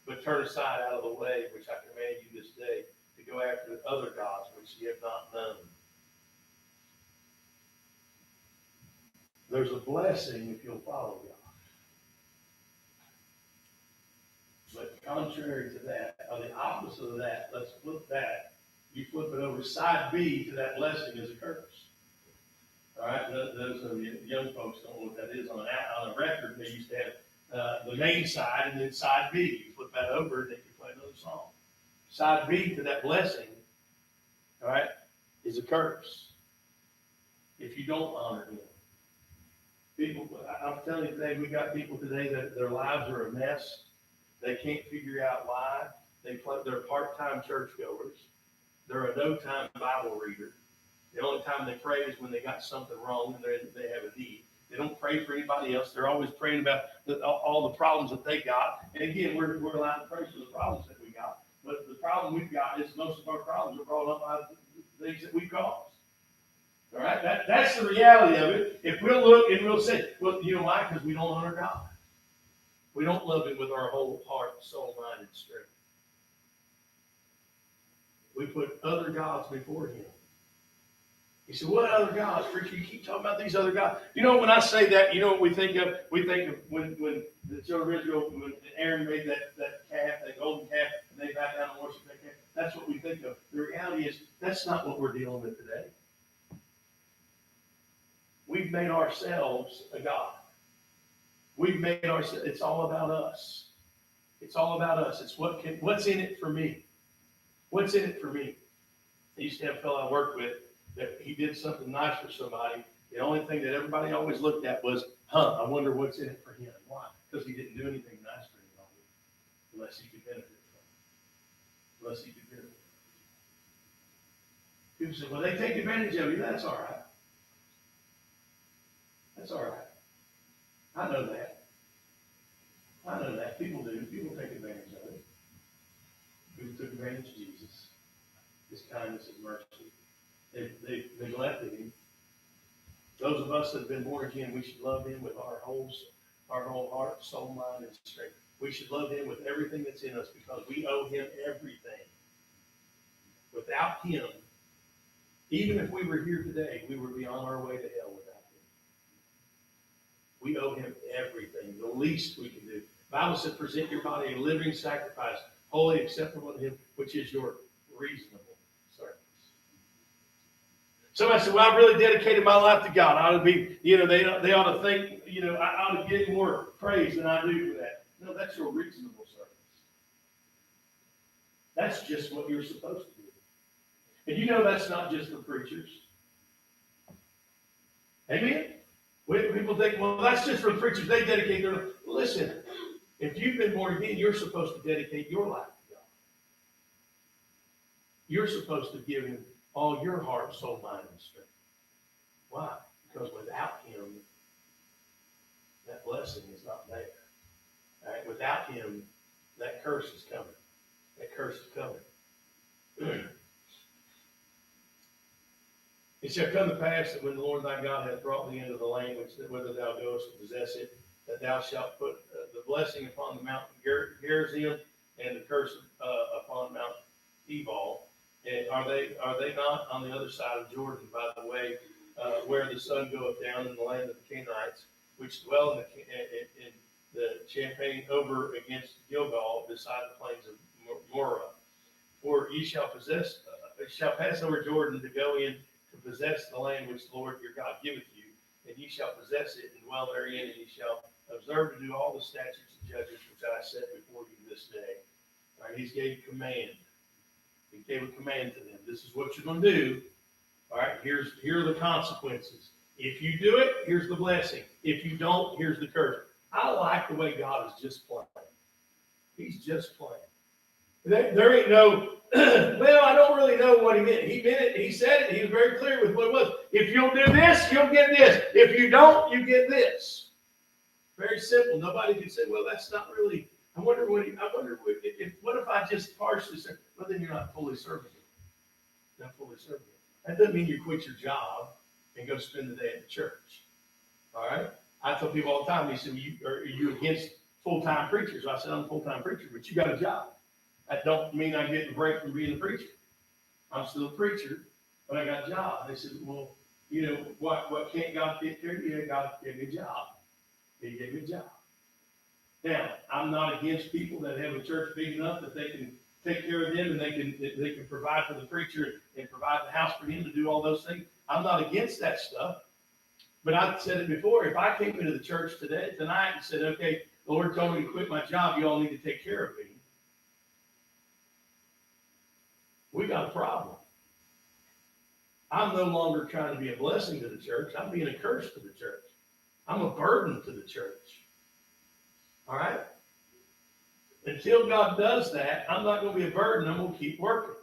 Speaker 2: but turn aside out of the way which I command you this day, to go after the other gods which ye have not known. There's a blessing if you'll follow God. But contrary to that, or the opposite of that, let's flip that. You flip it over. Side B to that blessing is a curse. All right, those of you young folks don't know what that is. On a record, they used to have the main side and then side B. You flip that over and then you play another song. Side B to that blessing, all right, is a curse if you don't honor Him. People, I'm telling you today, we got people today that their lives are a mess. They can't figure out why. They're part-time churchgoers. They're a no-time Bible reader. The only time they pray is when they got something wrong and they have a need. They don't pray for anybody else. They're always praying about all the problems that they got. And again, we're allowed to pray for the problems that we got. But the problem we've got is most of our problems are brought up by the things that we caused. All right? That's the reality of it. If we'll look and we'll say, well, you know why? Because we don't honor God. We don't love Him with our whole heart, soul, mind, and strength. We put other gods before Him. He said, what other gods? Preacher, you keep talking about these other gods. You know, when I say that, you know what we think of? We think of when the children of Israel, when Aaron made that calf, that golden calf, and they bowed down and worshiped that calf. That's what we think of. The reality is, that's not what we're dealing with today. We've made ourselves a god. We've made ourselves, it's all about us. It's all about us. It's what's in it for me. What's in it for me? I used to have a fellow I worked with that he did something nice for somebody. The only thing that everybody always looked at was, I wonder what's in it for him. Why? Because he didn't do anything nice for anybody. unless he could benefit from it. Unless he could benefit from it. People say, well, they take advantage of you. That's all right. That's all right. I know that. I know that. People do. People take advantage of it. People took advantage of Jesus. His kindness and mercy. They neglected him. Those of us that have been born again, we should love him with our whole heart, soul, mind, and strength. We should love him with everything that's in us because we owe him everything. Without him, even if we were here today, we would be on our way to hell without him. We owe him everything, the least we can do. The Bible said, present your body a living sacrifice, holy, acceptable to him, which is your reasonable service. Somebody said, well, I really dedicated my life to God. I ought to be, they ought to think, I ought to get more praise than I do for that. No, that's your reasonable service. That's just what you're supposed to do. And that's not just for preachers. Amen? When people think, well, that's just for preachers. They dedicate their life. Listen, if you've been born again, you're supposed to dedicate your life to God. You're supposed to give him all your heart, soul, mind, and strength. Why? Because without him, that blessing is not there. All right? Without him, that curse is coming. That curse is coming. It shall come to pass that when the Lord thy God hath brought thee into the land whither thou goest to possess it, that thou shalt put the blessing upon the mountain Gerizim and the curse upon Mount Ebal. And are they not on the other side of Jordan, by the way, where the sun goeth down in the land of the Canaanites, which dwell in the champaign over against Gilgal, beside the plains of Morah? For ye shall pass over Jordan to go in to possess the land which the Lord your God giveth you, and ye shall possess it and dwell therein, and ye shall observe to do all the statutes and judgments which I set before you this day. All right, he gave command. He gave a command to them. This is what you're going to do. All right, here are the consequences. If you do it, here's the blessing. If you don't, here's the curse. I like the way God is just playing. He's just playing. There ain't no, well, I don't really know what he meant. He meant it. He said it. He was very clear with what it was. If you'll do this, you'll get this. If you don't, you get this. Very simple. Nobody can say, well, that's not really, what if I just partially say, well, then you're not fully serving it. Not fully serving it. That doesn't mean you quit your job and go spend the day at the church. All right? I tell people all the time, they say, are you against full-time preachers? I said, I'm a full-time preacher, but you got a job. That don't mean I get a break from being a preacher. I'm still a preacher, but I got a job. They said, well, what can't God take care of you? God gave me a job. He gave me a job. Now, I'm not against people that have a church big enough that they can take care of them and they can provide for the preacher and provide the house for him to do all those things. I'm not against that stuff. But I've said it before. If I came into the church tonight and said, okay, the Lord told me to quit my job, you all need to take care of me, we got a problem. I'm no longer trying to be a blessing to the church. I'm being a curse to the church. I'm a burden to the church. All right? Until God does that, I'm not going to be a burden. I'm going to keep working.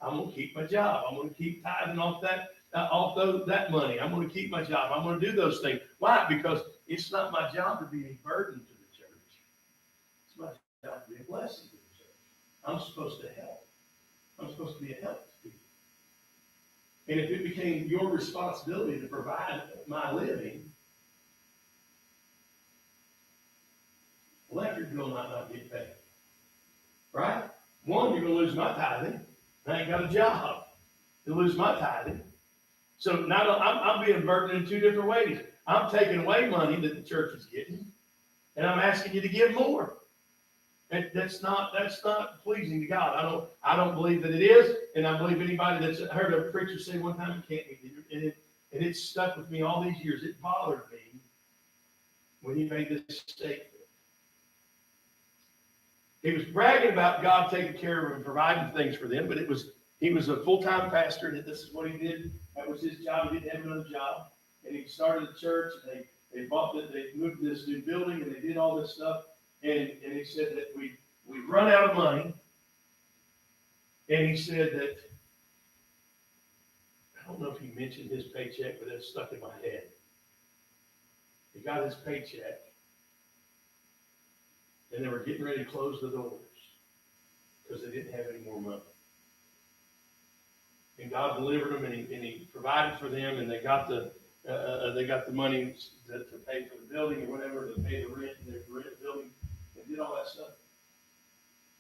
Speaker 2: I'm going to keep my job. I'm going to keep tithing off that money. I'm going to keep my job. I'm going to do those things. Why? Because it's not my job to be a burden to the church. It's my job to be a blessing to the church. I'm supposed to help. I'm supposed to be a help to people. And if it became your responsibility to provide my living, electric bill might not get paid. Right? One, you're going to lose my tithing. I ain't got a job. You'll lose my tithing. So now I'm being burdened in two different ways. I'm taking away money that the church is getting, and I'm asking you to give more. And that's not pleasing to God. I don't believe that it is, and I believe anybody that's heard a preacher say one time, it can't be, and it's stuck with me all these years. It bothered me when he made this statement. He was bragging about God taking care of him and providing things for them, but he was a full-time pastor, and this is what he did. That was his job. He didn't have another job, and he started a church. And they moved to this new building, and they did all this stuff. And he said that we run out of money. And he said that, I don't know if he mentioned his paycheck, but it stuck in my head. He got his paycheck, and they were getting ready to close the doors because they didn't have any more money. And God delivered them, and he provided for them, and they got the money to pay for the building or whatever, to pay the rent and the building, and did all that stuff.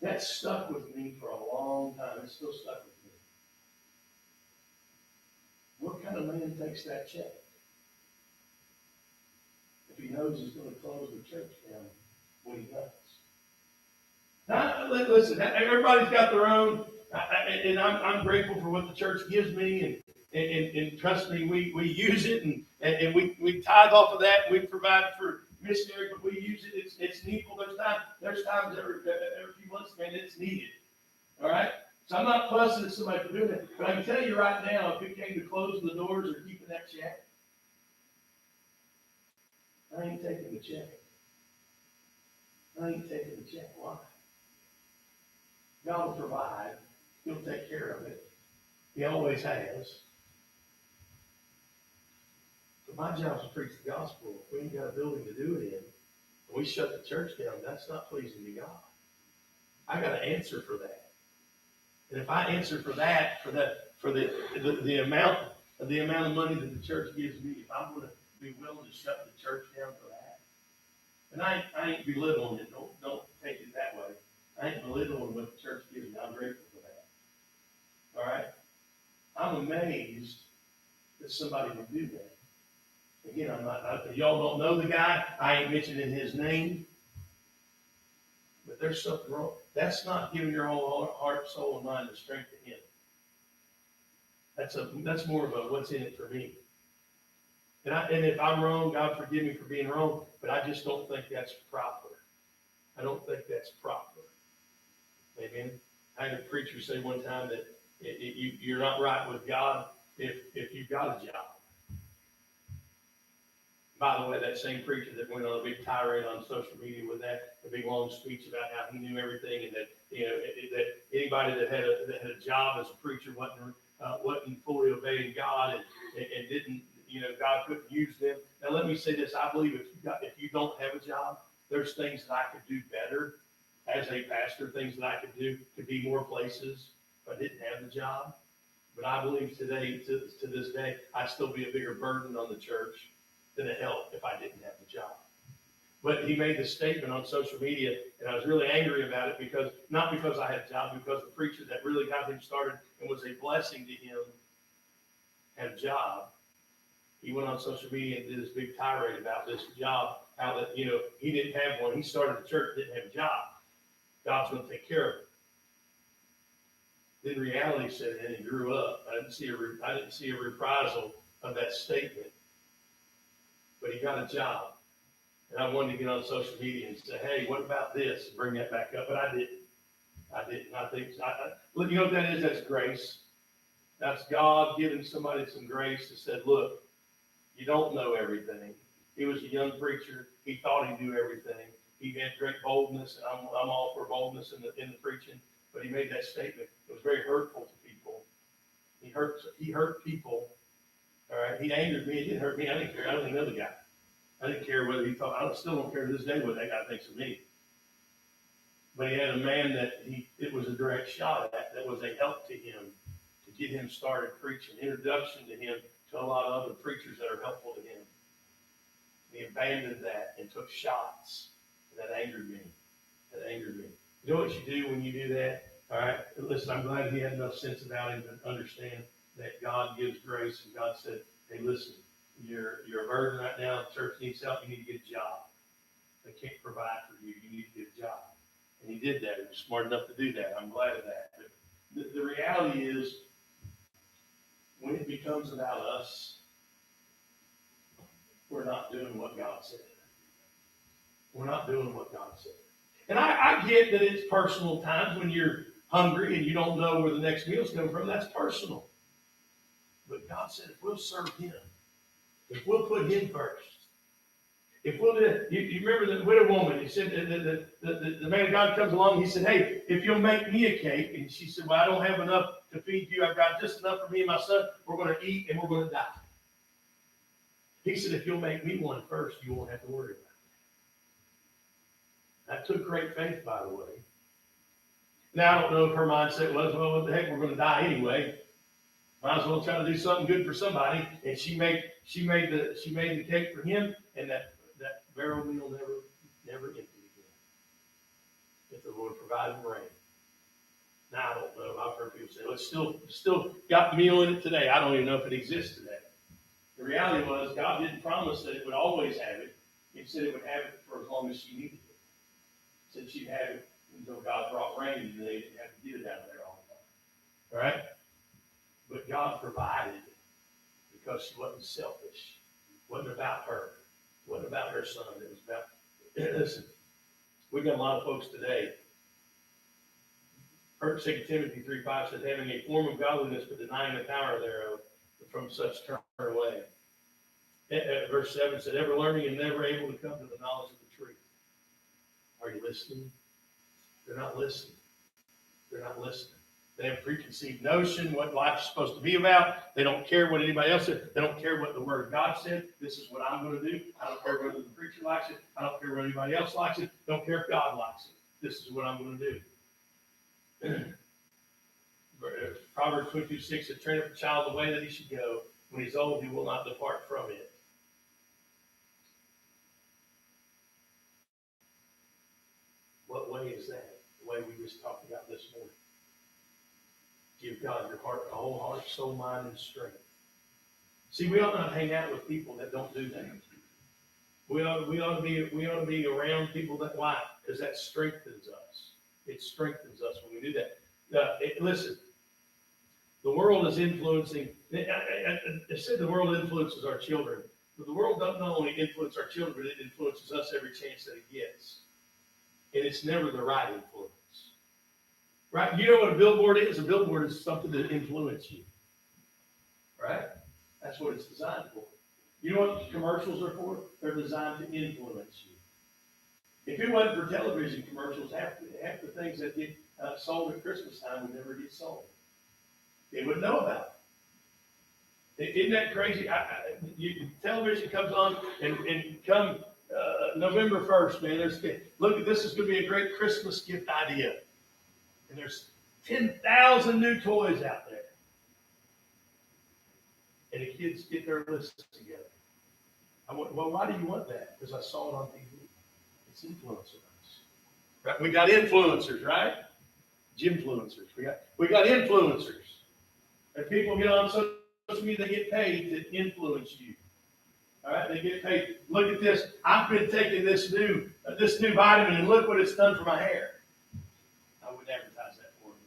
Speaker 2: That stuck with me for a long time. It's still stuck with me. What kind of man takes that check? If he knows he's going to close the church down, what he does. Now, listen, everybody's got their own, and I'm grateful for what the church gives me, and trust me, we use it, and we tithe off of that, and we provide for missionary, but we use it. It's needful. There's times every few months, man, it's needed. All right. So I'm not fussing at somebody for doing it, but I can tell you right now, if it came to closing the doors or keeping that check, I ain't taking the check. I ain't taking the check. Why? God will provide. He'll take care of it. He always has. But my job is to preach the gospel. If we ain't got a building to do it in, and we shut the church down, that's not pleasing to God. I got to answer for that. And if I answer for that, for the amount of money that the church gives me, if I'm going to be willing to shut the church down for that, and I ain't belittling it. Don't take it that way. I ain't belittling what the church gives me. I'm grateful for that. All right. I'm amazed that somebody would do that. Again, y'all don't know the guy. I ain't mentioning his name. But there's something wrong. That's not giving your whole heart, soul, and mind the strength to him. That's more of a what's in it for me. And if I'm wrong, God forgive me for being wrong, but I just don't think that's proper. I don't think that's proper. Amen. I had a preacher say one time that you're not right with God if you've got a job. By the way, that same preacher that went on a big tirade on social media with that, a big long speech about how he knew everything, and that that anybody that had a job as a preacher wasn't fully obeying God, and didn't, God couldn't use them. Now let me say this: I believe if you don't have a job, there's things that I could do better as a pastor, things that I could do to be more places if I didn't have the job. But I believe today, to this day, I'd still be a bigger burden on the church than a help if I didn't have the job. But he made this statement on social media, and I was really angry about it not because I had a job, because the preacher that really got him started and was a blessing to him had a job. He went on social media and did this big tirade about this job, how that, he didn't have one. He started a church, didn't have a job. God's going to take care of it. Then reality set in, and he grew up. I didn't see a reprisal of that statement. But he got a job. And I wanted to get on social media and say, hey, what about this? Bring that back up. But I didn't. I think, you know what that is? That's grace. That's God giving somebody some grace that said, look, you don't know everything. He was a young preacher. He thought he knew everything. He had great boldness, and I'm all for boldness in the preaching. But he made that statement. It was very hurtful to people. He hurt people. All right, he angered me. It didn't hurt me. I didn't care. I didn't know the guy. I didn't care whether he thought. I still don't care to this day what that guy thinks of me. But he had a man that it was a direct shot at, that was a help to him, to get him started preaching, introduction to him to a lot of other preachers that are helpful to him. He abandoned that and took shots. And that angered me. You know what you do when you do that? All right, listen, I'm glad he had enough sense about him to understand that God gives grace, and God said, hey, listen, you're a burden right now. The church needs help. You need to get a job. They can't provide for you. You need to get a job. And he did that. He was smart enough to do that. I'm glad of that. But the reality is, when it becomes about us, we're not doing what God said. We're not doing what God said. And I get that it's personal times when you're hungry and you don't know where the next meal's coming from. That's personal. But God said if we'll serve him, if we'll put him first, If we'll do, you remember the widow woman, he said, the man of God comes along, he said, hey, if you'll make me a cake, and she said, well, I don't have enough to feed you, I've got just enough for me and my son, we're gonna eat and we're gonna die. He said, if you'll make me one first, you won't have to worry about it. That took great faith, by the way. Now, I don't know if her mindset was, well, what the heck, we're gonna die anyway. Might as well try to do something good for somebody, and she made the cake for him, and that barrel meal never emptied again. If the Lord provided rain. Now, I don't know. I've heard people say, well, it's still got meal in it today. I don't even know if it exists today. The reality was, God didn't promise that it would always have it. He said it would have it for as long as she needed it. He said she'd have it until God brought rain, and they didn't have to get it out of there all the time. All right? But God provided because she wasn't selfish. It wasn't about her. It wasn't about her son. It was about, listen, we've got a lot of folks today. 2 Timothy 3:5 says, having a form of godliness but denying the power thereof, from such turn away. Verse 7 said, ever learning and never able to come to the knowledge of the truth. Are you listening? They're not listening. They're not listening. They have a preconceived notion what life is supposed to be about. They don't care what anybody else said. They don't care what the Word of God said. This is what I'm going to do. I don't care whether the preacher likes it. I don't care whether anybody else likes it. Don't care if God likes it. This is what I'm going to do. Proverbs 22:6 said, train up a child the way that he should go. When he's old, he will not depart from it. What way is that? The way we just talked about this morning. Give God your heart, the whole heart, soul, mind, and strength. See, we ought not hang out with people that don't do that. We ought to be around people that why? Because that strengthens us. It strengthens us when we do that. Listen, the world is influencing. I said the world influences our children, but the world doesn't only influence our children, but it influences us every chance that it gets, and it's never the right influence. Right? You know what a billboard is? A billboard is something that influences you. Right? That's what it's designed for. You know what commercials are for? They're designed to influence you. If it wasn't for television commercials, half the things that get sold at Christmas time would never get sold. They wouldn't know about it. Isn't that crazy? Television comes on, and come November 1st, man, look, this is going to be a great Christmas gift idea. And there's 10,000 new toys out there. And the kids get their lists together. I went, well, why do you want that? Because I saw it on TV. It's influencing us. Right? We got influencers, right? Gymfluencers. We got influencers. And people get on social media, they get paid to influence you. All right, they get paid. Look at this. I've been taking this new vitamin, and look what it's done for my hair. I wouldn't advertise that for them,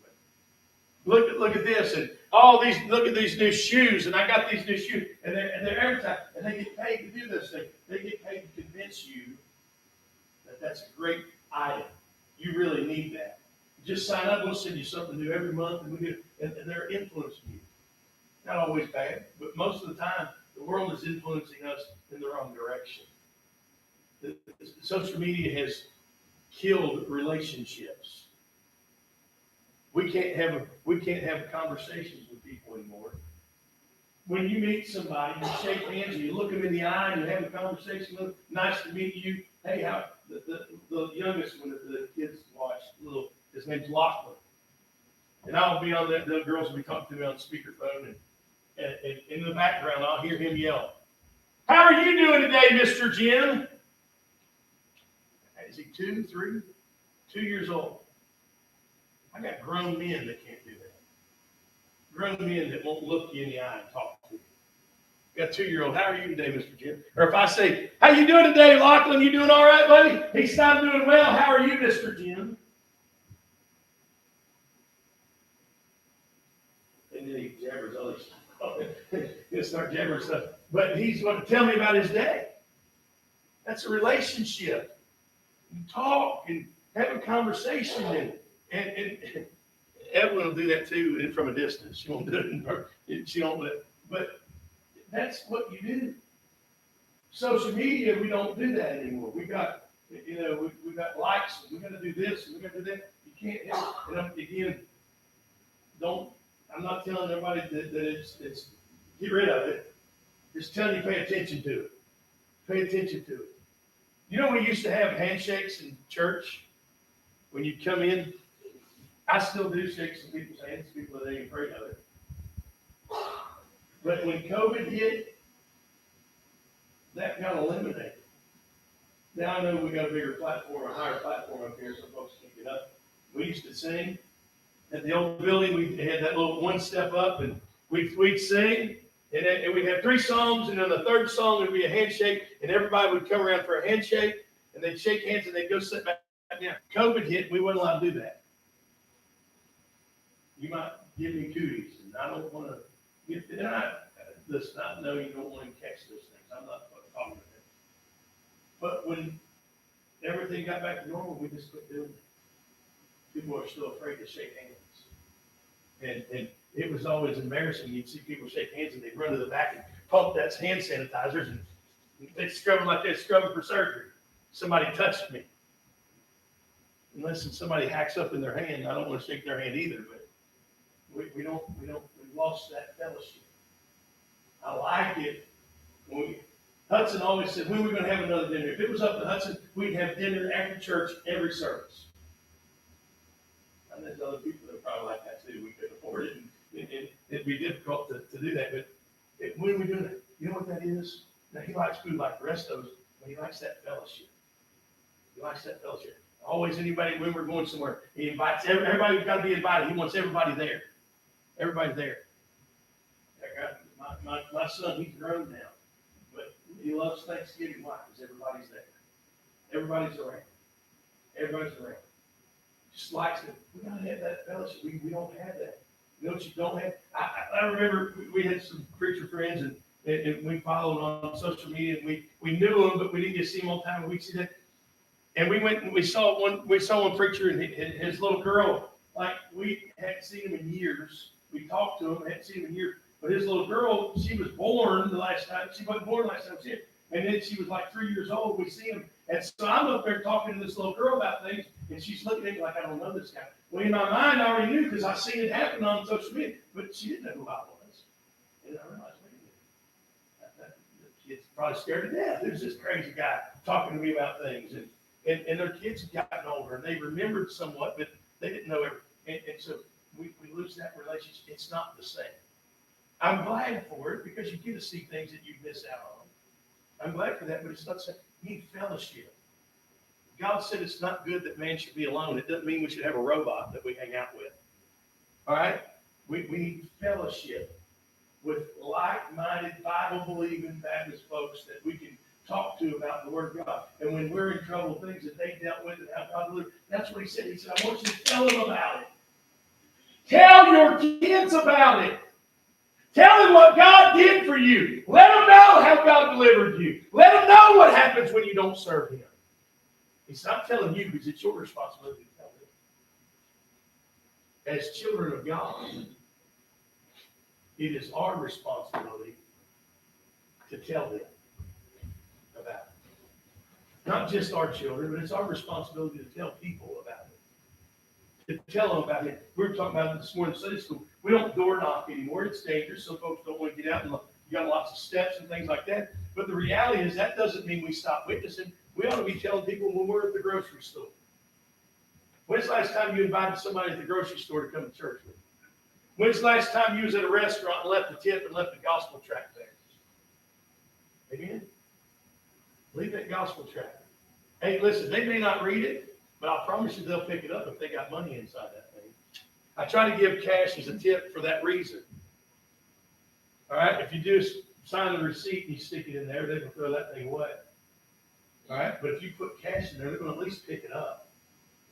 Speaker 2: but look at this, and look at these new shoes, and I got these new shoes, and they're advertising, and they get paid to do this thing. They get paid to convince you that that's a great item. You really need that. Just sign up. We'll send you something new every month, and they're influencing you. Not always bad, but most of the time, the world is influencing us in the wrong direction. Social media has killed relationships. We can't have conversations with people anymore. When you meet somebody, you shake hands, and you look them in the eye, and you have a conversation with them. Nice to meet you. Hey, how the youngest one that the kids watch, his name's Lachlan. And I'll be on that, the girls will be talking to me on speakerphone, and in the background, I'll hear him yell, "How are you doing today, Mr. Jim?" Is he 2, 3, 2 years old? I got grown men that can't do that. Grown men that won't look you in the eye and talk to you. Got a 2-year-old. "How are you today, Mr. Jim?" Or if I say, "How you doing today, Lachlan? You doing all right, buddy?" He's not doing well. "How are you, Mr. Jim?" And then he jabbers other stuff. He'll start jabbering stuff. But he's going to tell me about his day. That's a relationship. You talk and have a conversation, and Evelyn will do that too from a distance. She won't do it in person. She don't let. But that's what you do. Social media, we don't do that anymore. We got, we got likes, and we gotta do this, and we gotta do that. You can't, again, I'm not telling everybody that it's, get rid of it. Just telling you, pay attention to it. Pay attention to it. You know, we used to have handshakes in church when you come in. I still do shake some people's hands, people that ain't afraid of it. But when COVID hit, that got eliminated. Now I know we got a bigger platform, a higher platform up here, so folks can get up. We used to sing at the old building. We had that little one step up, and we'd sing, and we'd have 3 songs, and then the third song would be a handshake, and everybody would come around for a handshake, and they'd shake hands, and they'd go sit back down. COVID hit, we weren't allowed to do that. You might give me cooties, and I don't want to get. Listen, I know you don't want to catch those things. I'm not talking about that. But when everything got back to normal, we just quit doing it. People are still afraid to shake hands, and it was always embarrassing. You'd see people shake hands, and they'd run to the back and pump that hand sanitizers, and they'd scrub them like they're scrubbing for surgery. Somebody touched me. Unless somebody hacks up in their hand, I don't want to shake their hand either. But we lost that fellowship. I like it. Hudson always said, when are we going to have another dinner? If it was up to Hudson, we'd have dinner after church every service. And there's other people that are probably like that too. We couldn't afford it, and it'd be difficult to do that. But when are we doing it? You know what that is? Now, he likes food like the rest of us, but he likes that fellowship. He likes that fellowship. Always anybody, when we're going somewhere, he invites everybody's got to be invited. He wants everybody there. Everybody's there. My son, he's grown now, but he loves Thanksgiving. Why? Because everybody's there. Everybody's around. Everybody's around. Just likes it. We gotta have that fellowship. We don't have that. You know what you don't have? I remember we had some preacher friends, and we followed on social media, and we knew them, but we didn't get to see them all the time. We'd see that. And we went and we saw one preacher and his little girl, like we hadn't seen him in years. We talked to him, hadn't seen him in years. But his little girl, she was born the last time. She wasn't born the last time we see her. And then she was like 3 years old. We see him. And so I'm up there talking to this little girl about things, and she's looking at me like, I don't know this guy. Well, in my mind, I already knew because I seen it happen on social media. But she didn't know who I was. And I realized, wait a minute. The kid's probably scared to death. There's this crazy guy talking to me about things. And their kids have gotten older, and they remembered somewhat, but they didn't know everything. And so we lose that relationship. It's not the same. I'm glad for it because you get to see things that you miss out on. I'm glad for that, but it's not the same. You need fellowship. God said it's not good that man should be alone. It doesn't mean we should have a robot that we hang out with. All right? We need fellowship with like-minded, Bible-believing Baptist folks that we can talk to about the Word of God. And when we're in trouble, things that they dealt with and how God delivered, that's what he said. He said, I want you to tell them about it. Tell your kids about it. Tell them what God did for you. Let them know how God delivered you. Let them know what happens when you don't serve Him. He's not telling you because it's your responsibility to tell them. As children of God, it is our responsibility to tell them about it. Not just our children, but it's our responsibility to tell people about it. To tell them about it. We were talking about it this morning in Sunday school. We don't door knock anymore. It's dangerous. Some folks don't want to get out, and you got lots of steps and things like that. But the reality is that doesn't mean we stop witnessing. We ought to be telling people when we're at the grocery store. When's the last time you invited somebody at the grocery store to come to church with you? When's the last time you was at a restaurant and left the tip and left the gospel tract there? Amen? Leave that gospel tract. Hey, listen, they may not read it, but I promise you they'll pick it up if they got money inside that thing. I try to give cash as a tip for that reason. All right? If you just sign the receipt and you stick it in there, they can throw that thing away. All right? But if you put cash in there, they're going to at least pick it up.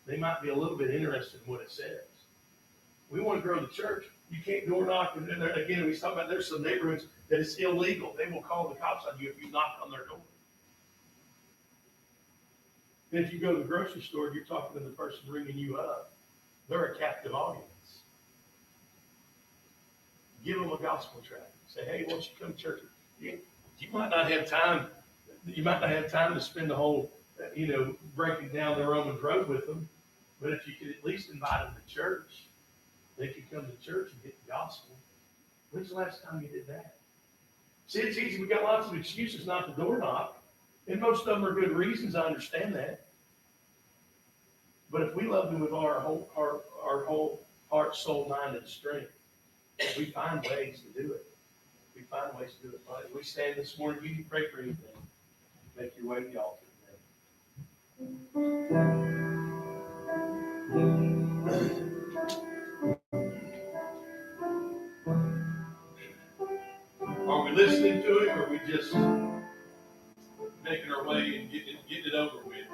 Speaker 2: They might be a little bit interested in what it says. We want to grow the church. You can't door knock. And again, we talk about there's some neighborhoods that it's illegal. They will call the cops on you if you knock on their door. Then if you go to the grocery store, you're talking to the person ringing you up. They're a captive audience. Give them a gospel tract. Say, hey, why don't you come to church? You might not have time You might not have time to spend the whole, breaking down the Romans road with them, but if you could at least invite them to church, they could come to church and get the gospel. When's the last time you did that? See, it's easy. We got lots of excuses not to door knock, and most of them are good reasons. I understand that. But if we love them with our whole heart, soul, mind, and strength, we find ways to do it. We find ways to do it. Right? We stand this morning. You can pray for anything. Make your way to the altar. Are we listening to it, or are we just making our way and getting it over with?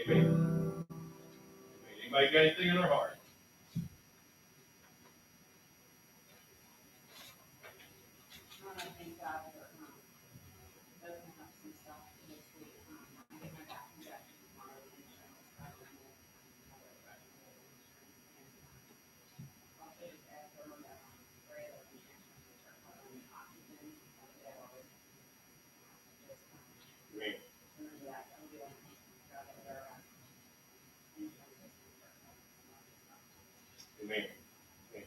Speaker 2: Amen. Anybody got anything in their heart? Amen. Amen. Amen.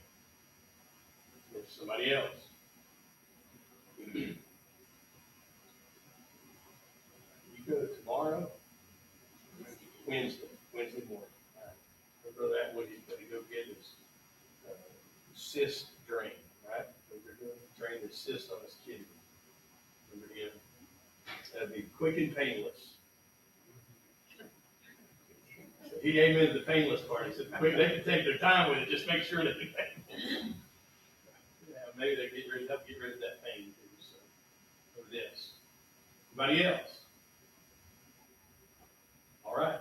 Speaker 2: If somebody else. You go tomorrow, Wednesday morning. My brother Atwood, he's going to go get his cyst drain, right? They're going to drain the cyst on his kidney. That'd be quick and painless. So he came into the painless part. He said, quick, they can take their time with it. Just make sure that they painless. Yeah, maybe they help get rid of that pain too. So, of this. Anybody else? All right.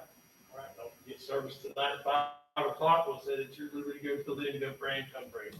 Speaker 2: Don't forget service tonight at 5 o'clock. We'll say that you're liberty to go till then. Go pray and come pray.